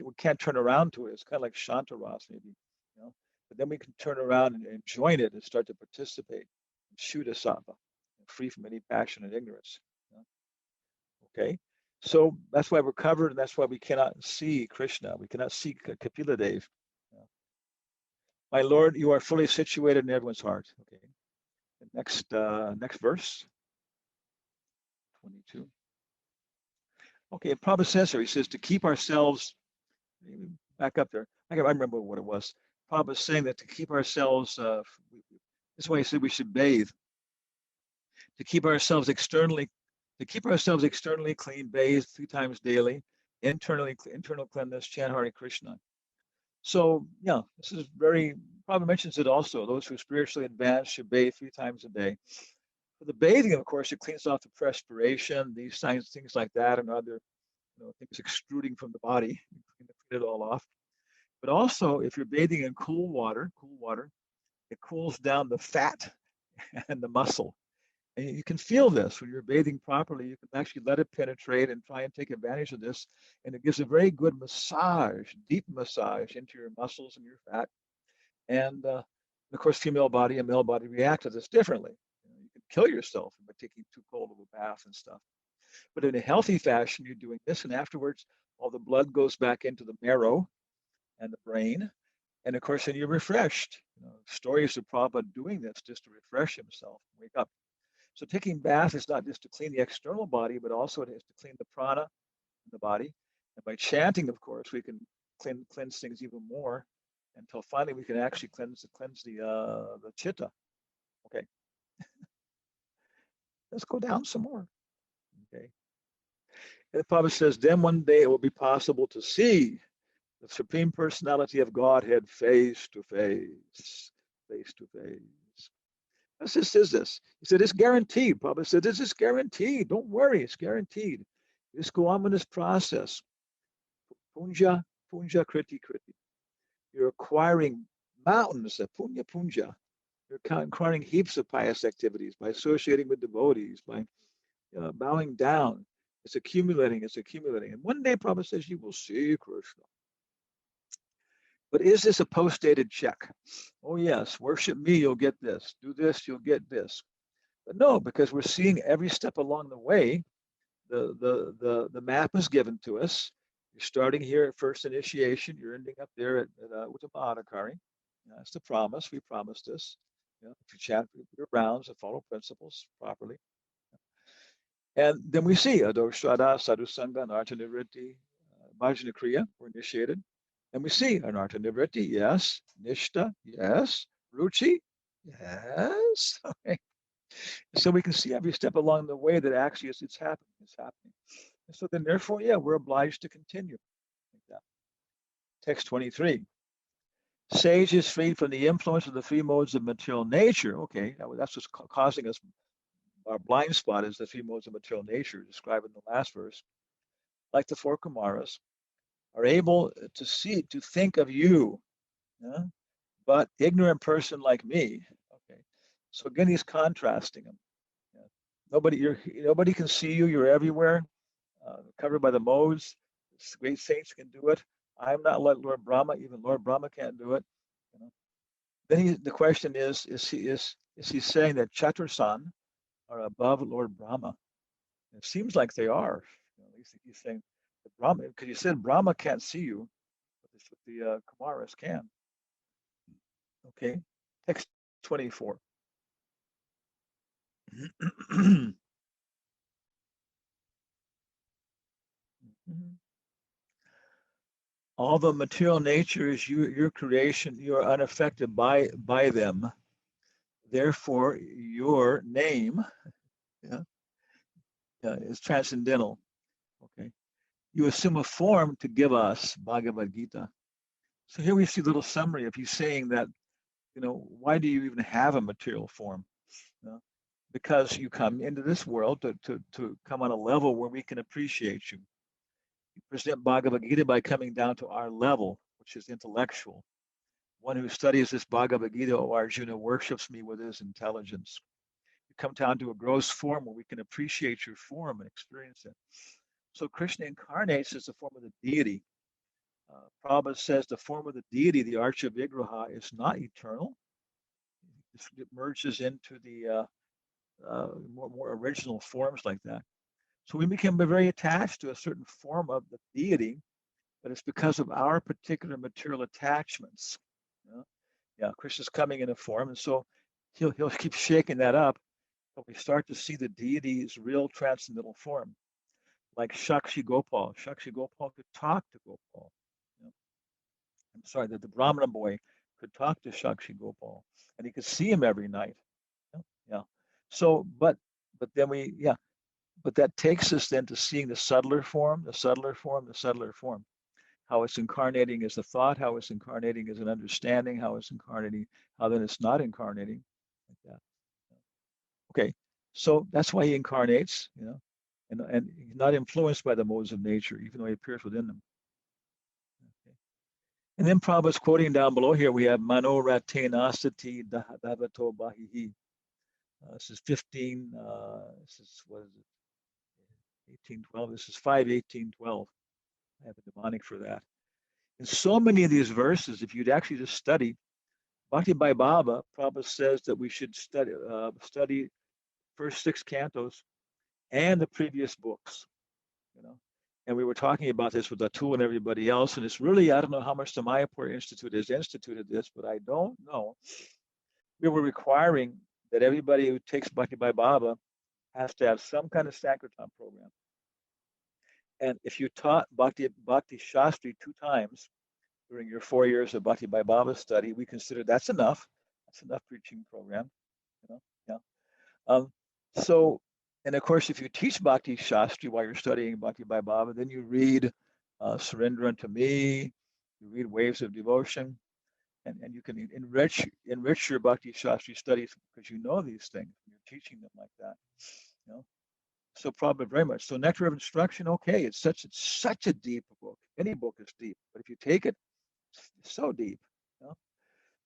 we can't turn around to it. It's kind of like Shantaras, maybe. You know, but then we can turn around and join it and start to participate and shoot Sattva, free from any passion and ignorance. You know? Okay, so that's why we're covered, and that's why we cannot see Krishna. We cannot see Kapila Dev. You know? My Lord, you are fully situated in everyone's heart. Okay. Next verse, 22. Okay, Prabhupada says here, he says to keep ourselves, back up there. I remember what it was. Prabhupada is saying that to keep ourselves, this is why he said we should bathe. To keep ourselves externally clean, bathe 3 times daily, internal cleanliness, chant Hare Krishna. So yeah, this is very, Prabhupada mentions it also. Those who are spiritually advanced should bathe 3 times a day. For the bathing, of course, it cleans off the perspiration, these things like that, and other things extruding from the body, clean it all off. But also, if you're bathing in cool water, it cools down the fat and the muscle. And you can feel this when you're bathing properly. You can actually let it penetrate and try and take advantage of this. And it gives a very good massage, deep massage into your muscles and your fat. And of course, female body and male body react to this differently. You can kill yourself by taking too cold of a bath and stuff. But in a healthy fashion, you're doing this, and afterwards, all the blood goes back into the marrow and the brain. And of course, then you're refreshed. Stories of Prabhupada doing this just to refresh himself, wake up. So taking bath is not just to clean the external body, but also it is to clean the prana in the body. And by chanting, of course, we can cleanse things even more until finally we can actually cleanse the chitta. Okay. Let's go down some more. Okay. And the Prabhupada says, then one day it will be possible to see the Supreme Personality of Godhead face to face. Face to face. This is this. He said, it's guaranteed. Prabhupada said, this is guaranteed. Don't worry, it's guaranteed. Just go on with this process. Punja kriti kriti. You're acquiring mountains of punja. You're acquiring heaps of pious activities by associating with devotees, by bowing down. It's accumulating. And one day, Prabhupada says, you will see Krishna. But is this a post-dated check? Oh yes, worship me, you'll get this. Do this, you'll get this. But no, because we're seeing every step along the way. The map is given to us. You're starting here at first initiation. You're ending up there at Uttama Adhikari. That's the promise. We promised this. If you chant your rounds and follow principles properly. And then we see Adorshada, Sadhusanga, Anartha Nivritti, Bhajana Kriya were initiated. And we see Anartha Nivritti, yes. Nishta, yes. Ruchi, yes. Okay. So we can see every step along the way that actually it's happening. And so then therefore, yeah, we're obliged to continue. Like that. Text 23. Sage is freed from the influence of the 3 modes of material nature. Okay, that's what's causing us. Our blind spot is the 3 modes of material nature described in the last verse. Like the 4 Kumaras, are able to think of you, but ignorant person like me. Okay, so again, he's contrasting them. Nobody can see you. You're everywhere, covered by the modes. Great saints can do it. I'm not like Lord Brahma. Even Lord Brahma can't do it. Then the question is he saying that Chatursan are above Lord Brahma? It seems like they are. At least he's saying that Brahma, because he said Brahma can't see you, but the Kumaras can. Okay, text 24. All the material nature is your creation. You are unaffected by them. Therefore, your name is transcendental. Okay, you assume a form to give us Bhagavad Gita. So here we see a little summary of you saying that, why do you even have a material form? Because you come into this world to come on a level where we can appreciate you. You present Bhagavad Gita by coming down to our level, which is intellectual. One who studies this Bhagavad Gita, O Arjuna, worships me with his intelligence. You come down to a gross form where we can appreciate your form and experience it. So Krishna incarnates as the form of the deity. Prabhupada says the form of the deity, the Archa Vigraha, is not eternal. It merges into the more original forms like that. So we become very attached to a certain form of the deity, but it's because of our particular material attachments. You know? Yeah, Krishna's coming in a form, and so he'll keep shaking that up, but we start to see the deity's real transcendental form, like Shakshi Gopal. Shakshi Gopal could talk to Gopal. You know? I'm sorry, that the Brahmana boy could talk to Shakshi Gopal, and he could see him every night. Yeah. So, but then but that takes us then to seeing the subtler form, the subtler form, the subtler form. How it's incarnating as a thought, how it's incarnating as an understanding, how it's incarnating, how then it's not incarnating, like that. Okay, so that's why he incarnates, you know, and he's not influenced by the modes of nature, even though he appears within them. Okay. And then Prabhupada's quoting down below here, we have Mano Ratenasati Davato Bahihi. This is 15, this is, what is it, 1812, this is 5:18:12. I have a mnemonic for that. In so many of these verses, if you'd actually just study, Bhakti by Baba, Prabhupada says that we should study first 6 cantos and the previous books, you know. And we were talking about this with Atul and everybody else, and it's really, I don't know how much the Mayapur Institute has instituted this, but I don't know. We were requiring that everybody who takes Bhakti by Baba has to have some kind of Sankirtan program. And if you taught Bhakti Shastri 2 times during your 4 years of Bhakti by Baba study, we consider that's enough. That's enough preaching program, you know. Yeah. So, and of course, if you teach Bhakti Shastri while you're studying Bhakti by Baba, then you read Surrender unto Me, you read Waves of Devotion, and you can enrich your Bhakti Shastri studies because you know these things. You're teaching them like that, you know. So probably very much. So Nectar of Instruction, okay, it's such a deep book. Any book is deep, but if you take it, it's so deep. You know?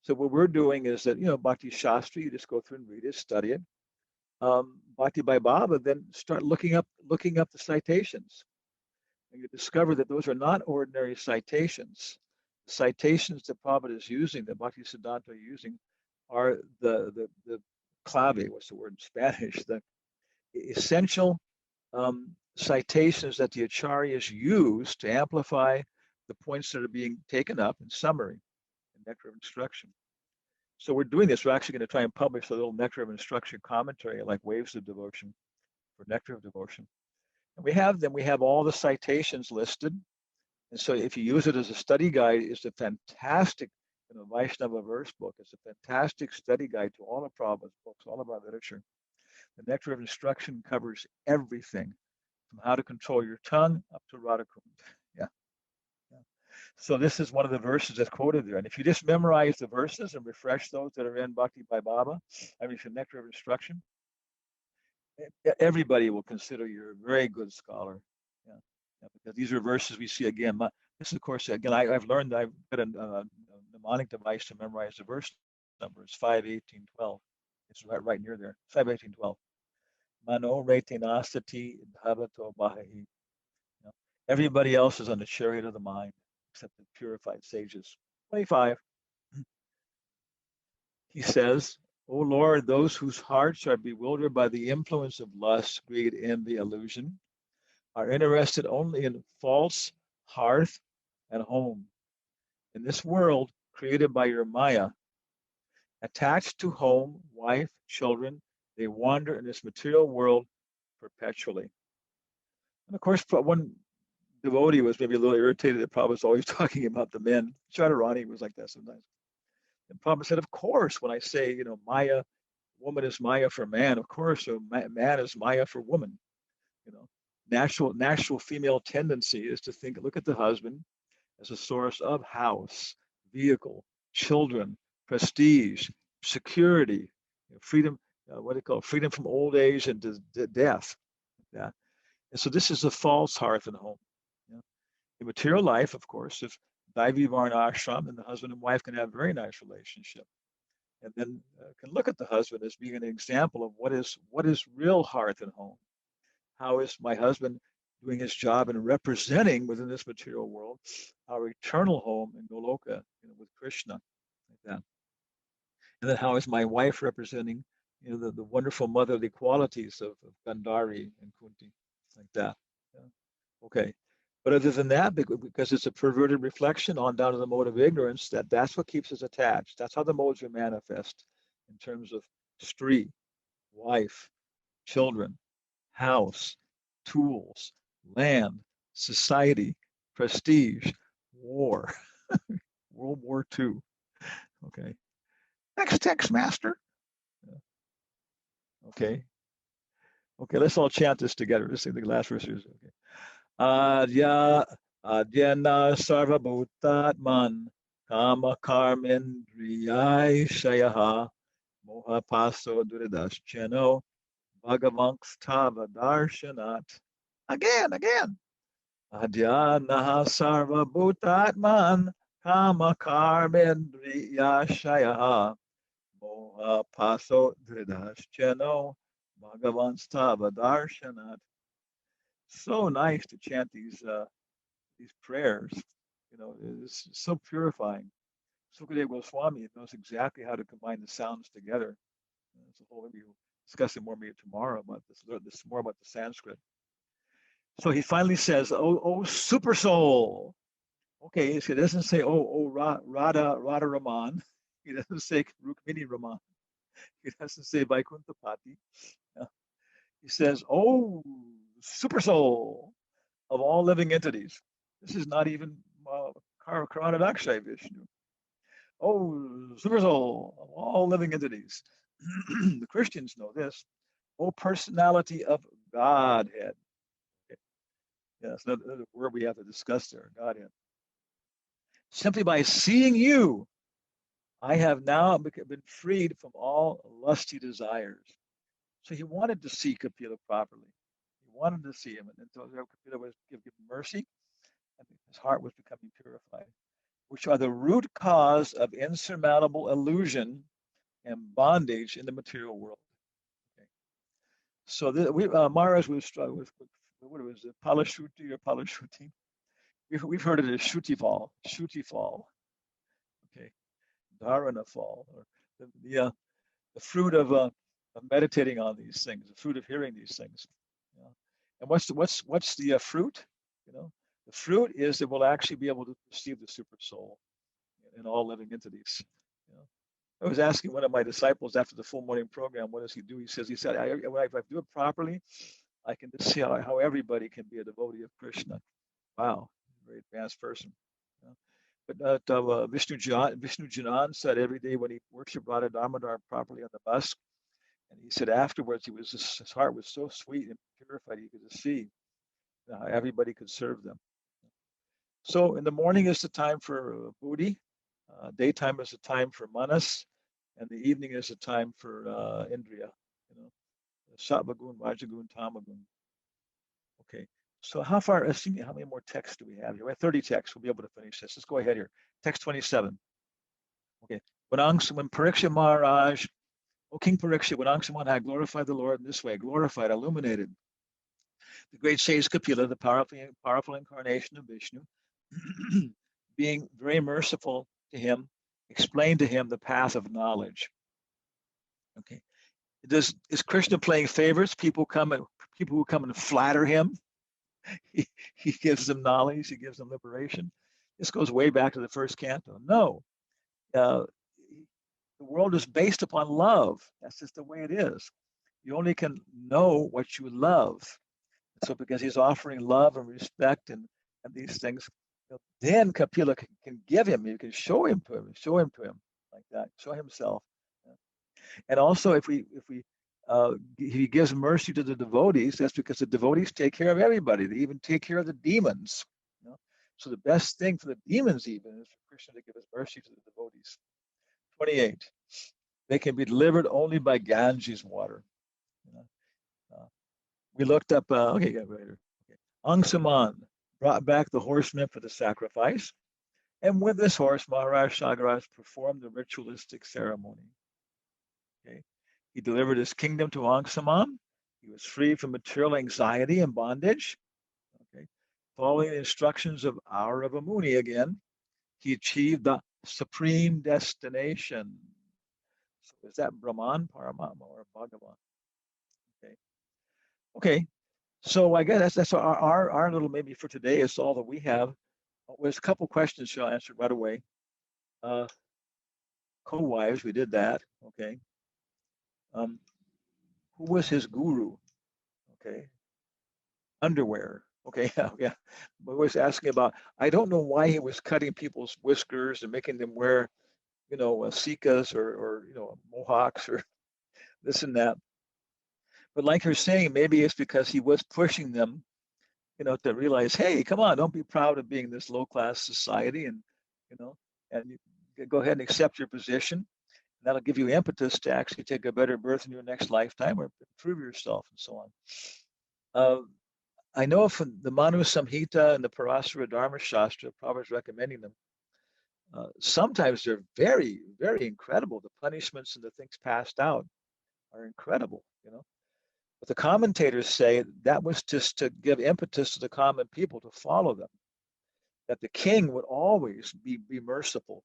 So what we're doing is that, you know, Bhakti Shastri, you just go through and read it, study it. Bhakti by Baba, then start looking up the citations. And you discover that those are not ordinary citations. The citations that Prabhupada is using, that Bhaktisiddhanta are using, are the clave, what's the word in Spanish, the essential citations that the acharyas use to amplify the points that are being taken up in summary in Nectar of Instruction. So we're doing this. We're actually going to try and publish a little Nectar of Instruction commentary like Waves of Devotion for Nectar of Devotion. And we have all the citations listed. And so if you use it as a study guide, it's a fantastic, you know, Vaishnava verse book. It's a fantastic study guide to all of Prabhupada's books, all of our literature. The Nectar of Instruction covers everything from how to control your tongue up to Radhakund. Yeah. So this is one of the verses that's quoted there. And if you just memorize the verses and refresh those that are in Bhakti by Baba, I mean, from Nectar of Instruction, everybody will consider you're a very good scholar. Yeah. Yeah, because these are verses we see again. This, of course, again, I've learned I've got a mnemonic device to memorize the verse number. It's 5:18:12. It's right near there. 5:18:12. Mano retinasati dhavato bahi. Everybody else is on the chariot of the mind, except the purified sages. 25. He says, O Lord, those whose hearts are bewildered by the influence of lust, greed, envy, illusion, are interested only in false hearth and home. In this world created by your Maya, attached to home, wife, children, they wander in this material world perpetually. And of course, one devotee was maybe a little irritated that Prabhupada was always talking about the men. Radharani was like that sometimes. And Prabhupada said, of course, when I say, you know, Maya, woman is Maya for man, of course, so man is Maya for woman. You know, natural female tendency is to look at the husband as a source of house, vehicle, children, prestige, security, you know, freedom, what do you call it? Freedom from old age and death. Yeah. And so this is a false hearth and home. You know? In material life, of course, if Daivi Varna Ashram, then the husband and wife can have a very nice relationship. and then can look at the husband as being an example of what is real hearth and home. How is my husband doing his job and representing within this material world our eternal home in Goloka, with Krishna, like that. And then how is my wife representing, the wonderful motherly qualities of Gandhari and Kunti, like that. Yeah. Okay. But other than that, because it's a perverted reflection on down to the mode of ignorance, that's what keeps us attached. That's how the modes are manifest in terms of stree, wife, children, house, tools, land, society, prestige, war, World War II. Okay. Next text, master. Okay. Okay, let's all chant this together. Let's say the last verse is okay. Adya Adyana Sarvabhutatman Kama Karmendriyai Shayaha Moha Paso Duridascheno Bhagavanktava Darshanat. Again. Adyana Sarvabhutatman Kama Karmendriya Shayaha Moha Paso Duridascheno Bhagavanktava Darshanat. So nice to chant these prayers. It's so purifying. Sukadeva Goswami knows exactly how to combine the sounds together. It's a whole maybe we'll discuss it more maybe tomorrow about this more about the Sanskrit. So he finally says, "Oh, super soul." Okay, so he doesn't say, "Oh, Radha Raman." He doesn't say Rukmini Raman. He doesn't say Vaikuntapati. He says, "Oh, super soul of all living entities." This is not even Karanadakshay Vishnu. Oh, super soul of all living entities. The Christians know this. Oh, personality of Godhead. Okay. Yeah, that's another word we have to discuss there, Godhead. Simply by seeing you, I have now been freed from all lusty desires. So he wanted to see Kapila properly. He wanted to see him, and so Kapila was give mercy, and his heart was becoming purified, which are the root cause of insurmountable illusion and bondage in the material world. Okay. So Maharaj was what was it, Palashruti or Palashruti? We've heard it as Shruti fall, okay, Dharana fall, or the fruit of meditating on these things, the fruit of hearing these things. You know? And what's the fruit? The fruit is that we'll actually be able to perceive the super soul in all living entities. I was asking one of my disciples after the full morning program, what does he do? He said, if I do it properly, I can just see how everybody can be a devotee of Krishna. Wow, very advanced person. But Vishnu Janan said every day when he worshipped Radha Damodar properly on the bus, and he said afterwards his heart was so sweet and purified he could just see how everybody could serve them. So in the morning is the time for buddhi, daytime is the time for manas, and the evening is the time for Indriya, Sattvagun, Rajagun, Tamagun. Okay, so how many more texts do we have here? We have 30 texts. We'll be able to finish this. Let's go ahead here. Text 27. Okay, when Pariksha Maharaj, O King Pariksha, when Angsaman had glorified the Lord in this way, glorified, illuminated, the great sage Kapila, the powerful incarnation of Vishnu, being very merciful to him, explained to him the path of knowledge. Okay, is Krishna playing favorites? People who come and flatter him. He gives them knowledge. He gives them liberation. This goes way back to the first canto. No, the world is based upon love. That's just the way it is. You only can know what you love. So because he's offering love and respect and these things, then Kapila can give him. You can show him to him like that. Show himself. And also, if he gives mercy to the devotees, that's because the devotees take care of everybody. They even take care of the demons. So the best thing for the demons even is for Krishna to give his mercy to the devotees. 28. They can be delivered only by Ganges water. We looked up, okay, later. Okay. Angsaman brought back the horsemen for the sacrifice. And with this horse, Maharaj Shagaraj performed the ritualistic ceremony. Okay. He delivered his kingdom to Angsamam. He was free from material anxiety and bondage. Okay. Following the instructions of Aravamuni again, he achieved the supreme destination. So is that Brahman, Paramatma, or Bhagavan? Okay. Okay. So I guess that's our little maybe for today is all that we have. There's a couple questions I'll answer right away. Co-wives, we did that. Okay. Who was his guru? Okay. Underwear. Okay. Yeah. But was asking about. I don't know why he was cutting people's whiskers and making them wear, sikas or mohawks or this and that. But like you're saying, maybe it's because he was pushing them, to realize, hey, come on, don't be proud of being this low class society, and you know, and you go ahead and accept your position. That'll give you impetus to actually take a better birth in your next lifetime or improve yourself and so on. I know from the Manu Samhita and the Parasara Dharma Shastra, Prabhupada's recommending them. Sometimes they're very, very incredible. The punishments and the things passed out are incredible, But the commentators say that was just to give impetus to the common people to follow them, that the king would always be merciful.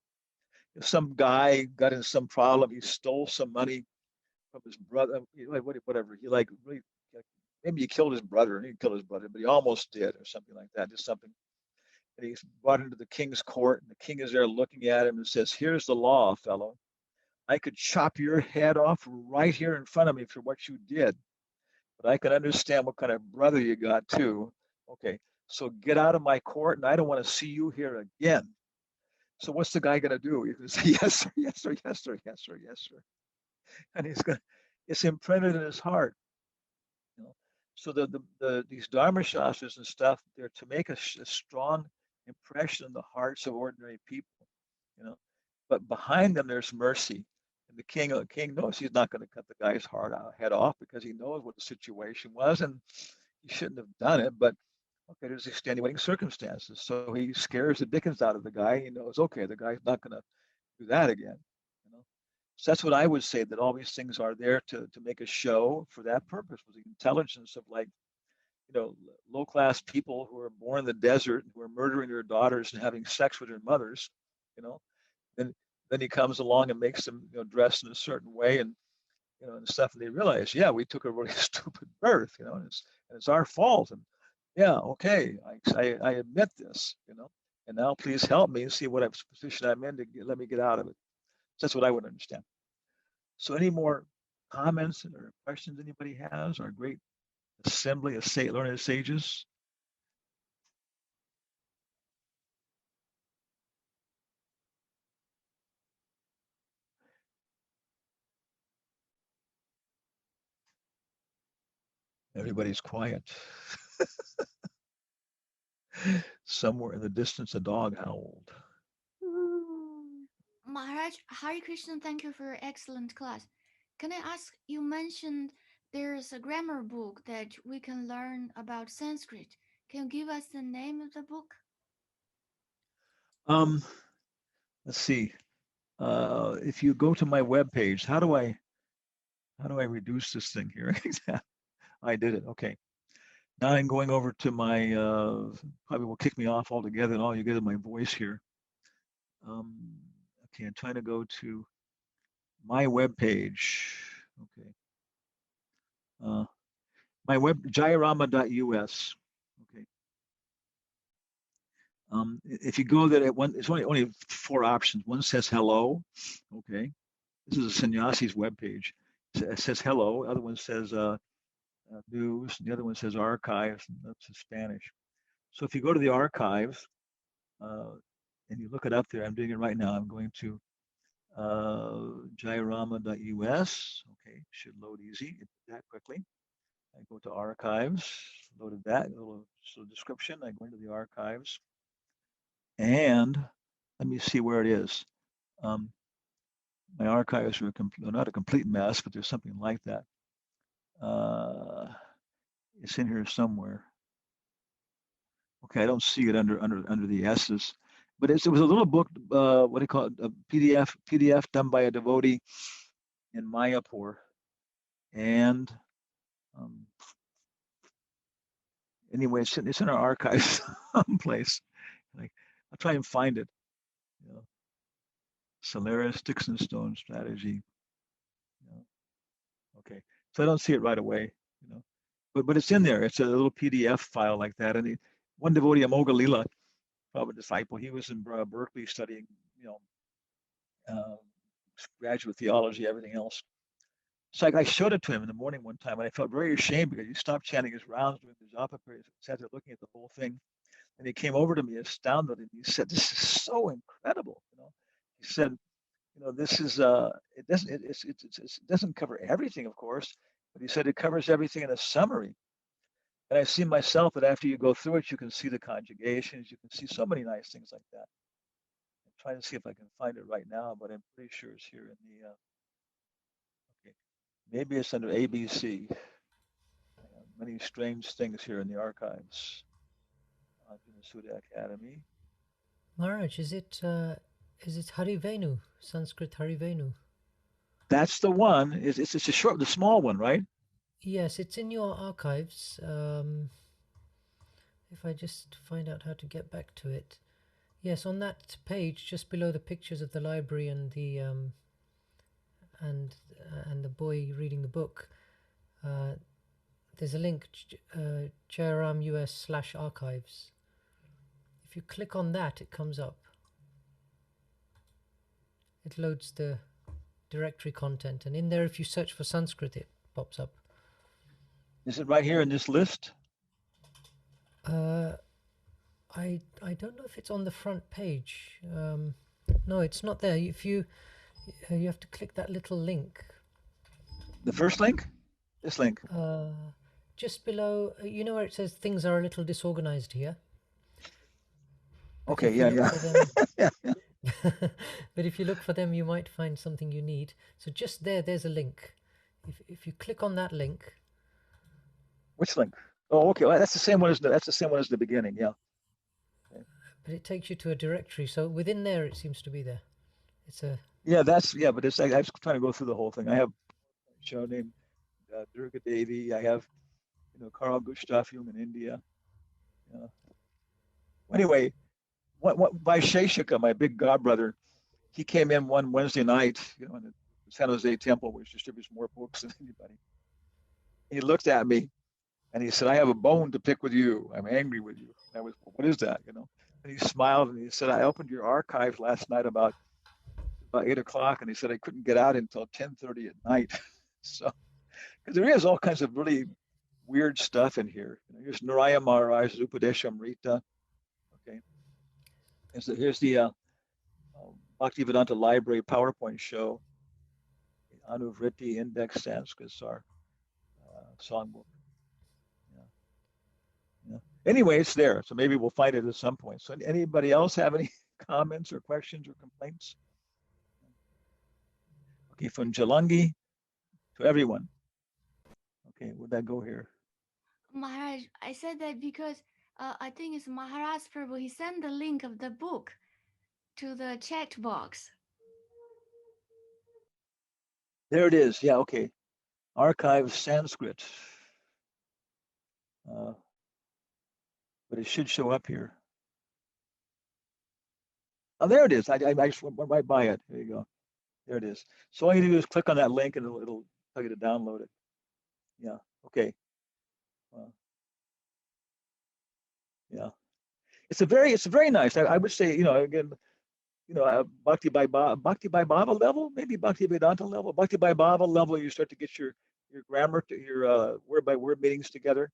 If some guy got in some problem, he stole some money from his brother, whatever. He really, maybe he killed his brother, and he didn't kill his brother, but he almost did, or something like that. Just something. And he's brought into the king's court, and the king is there looking at him and says, "Here's the law, fellow. I could chop your head off right here in front of me for what you did, but I can understand what kind of brother you got too. Okay, so get out of my court, and I don't want to see you here again." So what's the guy going to do? He's going to say, "Yes, sir, yes, sir, yes, sir, yes, sir, yes, sir," and it's imprinted in his heart. So these Dharma Shastras and stuff, they're to make a strong impression in the hearts of ordinary people, But behind them, there's mercy. And the king knows he's not going to cut the guy's head off because he knows what the situation was, and he shouldn't have done it. But okay, there's extenuating circumstances, so he scares the dickens out of the guy. He knows, okay, the guy's not going to do that again. So that's what I would say, that all these things are there to make a show for that purpose, with the intelligence of low class people who are born in the desert, who are murdering their daughters and having sex with their mothers, then he comes along and makes them dress in a certain way and and stuff, and they realize, yeah, we took a really stupid birth, and it's our fault, and yeah, okay, I admit this, and now please help me and see what position I'm in to let me get out of it. So that's what I would understand. So any more comments or questions anybody has? Our great assembly of learned sages. Everybody's quiet. Somewhere in the distance, a dog howled. Maharaj, Hare Krishna, thank you for your excellent class. Can I ask, you mentioned there's a grammar book that we can learn about Sanskrit. Can you give us the name of the book? Let's see. If you go to my webpage, how do I reduce this thing here? I did it. Okay. Now I'm going over to my, probably will kick me off altogether, and all you get is my voice here. Okay, I'm trying to go to my webpage. Okay. My jayarama.us. Okay. If you go there, it's only 4 options. One says hello. Okay. This is a sannyasi's webpage. It says hello. The other one says news. And the other one says archives. And that's in Spanish. So if you go to the archives and you look it up there, I'm doing it right now. I'm going to jayarama.us. Okay, should load easy. That quickly. I go to archives, loaded that, a little description. I go into the archives, and let me see where it is. My archives are not a complete mess, but there's something like that. It's in here somewhere. Okay, I don't see it under the S's, but it was a little book. What do you call it? A PDF done by a devotee, in Mayapur. And anyway, it's in our archives someplace. Like, I'll try and find it. You know, Solaris Dixon Stone strategy. You know. Okay, so I don't see it right away. You know, but it's in there. It's a little PDF file like that. And one devotee, Amogalila, a disciple, he was in Berkeley studying, you know, graduate theology, everything else. So I showed it to him in the morning one time, and I felt very ashamed because he stopped chanting his rounds during the japa period. He sat there looking at the whole thing, and he came over to me astounded, and he said, "This is so incredible." You know, he said, "You know, this is it doesn't it doesn't cover everything, of course, but he said it covers everything in a summary." And I see myself that after you go through it, you can see the conjugations, you can see so many nice things like that. I'm trying to see if I can find it right now, but I'm pretty sure it's here in the. Okay, maybe it's under ABC. Many strange things here in the archives. Suda Academy. Maharaj, is it Harivenu, Sanskrit Harivenu? That's the one. It's a short, the small one, right? Yes, it's in your archives. If I just find out how to get back to it. Yes, on that page, just below the pictures of the library and the boy reading the book, there's a link, Jairam US/archives. If you click on that, it comes up. It loads the directory content, and in there, if you search for Sanskrit, it pops up. Is it right here in this list? I don't know if it's on the front page. No, it's not there. If you have to click that little link. The first link? This link? Just below, you know where it says things are a little disorganized here? Okay, yeah. Yeah. But if you look for them, you might find something you need. So just there's a link. If you click on that link. Which link? Oh, okay. Well, that's the same one as the beginning. Yeah. Okay. But it takes you to a directory. So within there, it seems to be there. It's a. Yeah, but it's. I was trying to go through the whole thing. I have a show named Durga Devi. I have, Karl Gustav Jung in India. Anyway, what by Sheshika, my big godbrother, he came in one Wednesday night, in the San Jose temple, which distributes more books than anybody. He looked at me and he said, "I have a bone to pick with you. I'm angry with you." And I was, "What is that?" And he smiled and he said, "I opened your archives last night about 8 o'clock, and he said I couldn't get out until 10:30 at night." So, because there is all kinds of really weird stuff in here. Here's Naraya Maharaj's Upadeshamrita. Okay. Here's the Bhaktivedanta Library PowerPoint show. Anuvriti Index Sanskrit songbook. Yeah. Anyway, it's there, so maybe we'll find it at some point. So, anybody else have any comments or questions or complaints? Okay, from Jalangi to everyone. Okay, would that go here? Maharaj, I said that because I think it's Maharaj Prabhu. He sent the link of the book to the chat box. There it is. Yeah, okay. Archive Sanskrit. But it should show up here. Oh, there it is. I just went right by it. There you go. There it is. So all you do is click on that link and it'll tell you to download it. Yeah. Okay. Yeah. It's a very nice. I would say, again, Bhakti by Baba level, maybe Bhakti-Vedanta level. Bhakti by Baba level, you start to get your grammar, to your word by word meanings together.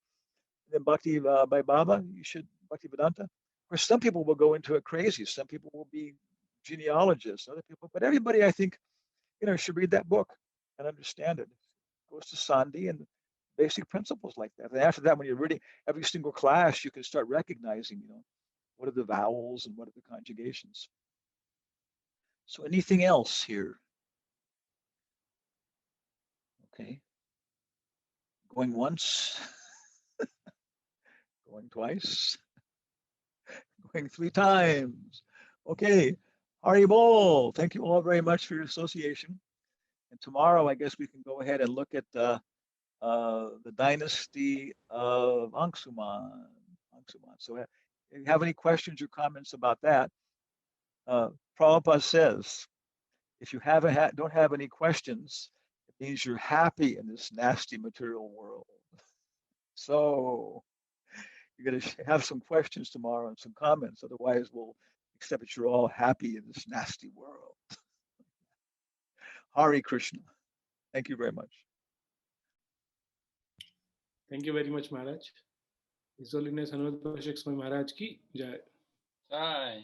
And then Bhakti by Baba, you should Bhakti-Vedanta. Or some people will go into it crazy. Some people will be genealogists. Other people, but everybody, I think, should read that book and understand it. It goes to Sandhi and basic principles like that. And after that, when you're reading every single class, you can start recognizing, what are the vowels and what are the conjugations. So anything else here? Okay. Going once, going twice, going 3 times. Okay. Haribol, thank you all very much for your association. And tomorrow, I guess we can go ahead and look at the dynasty of Angsuman. So, if you have any questions or comments about that, Prabhupada says, if you don't have any questions, it means you're happy in this nasty material world. So you're going to have some questions tomorrow and some comments. Otherwise, we'll accept that you're all happy in this nasty world. Hare Krishna. Thank you very much. Thank you very much, Maharaj. His Holiness Hanuman Pashak Swami Maharaj ki jai. Jai.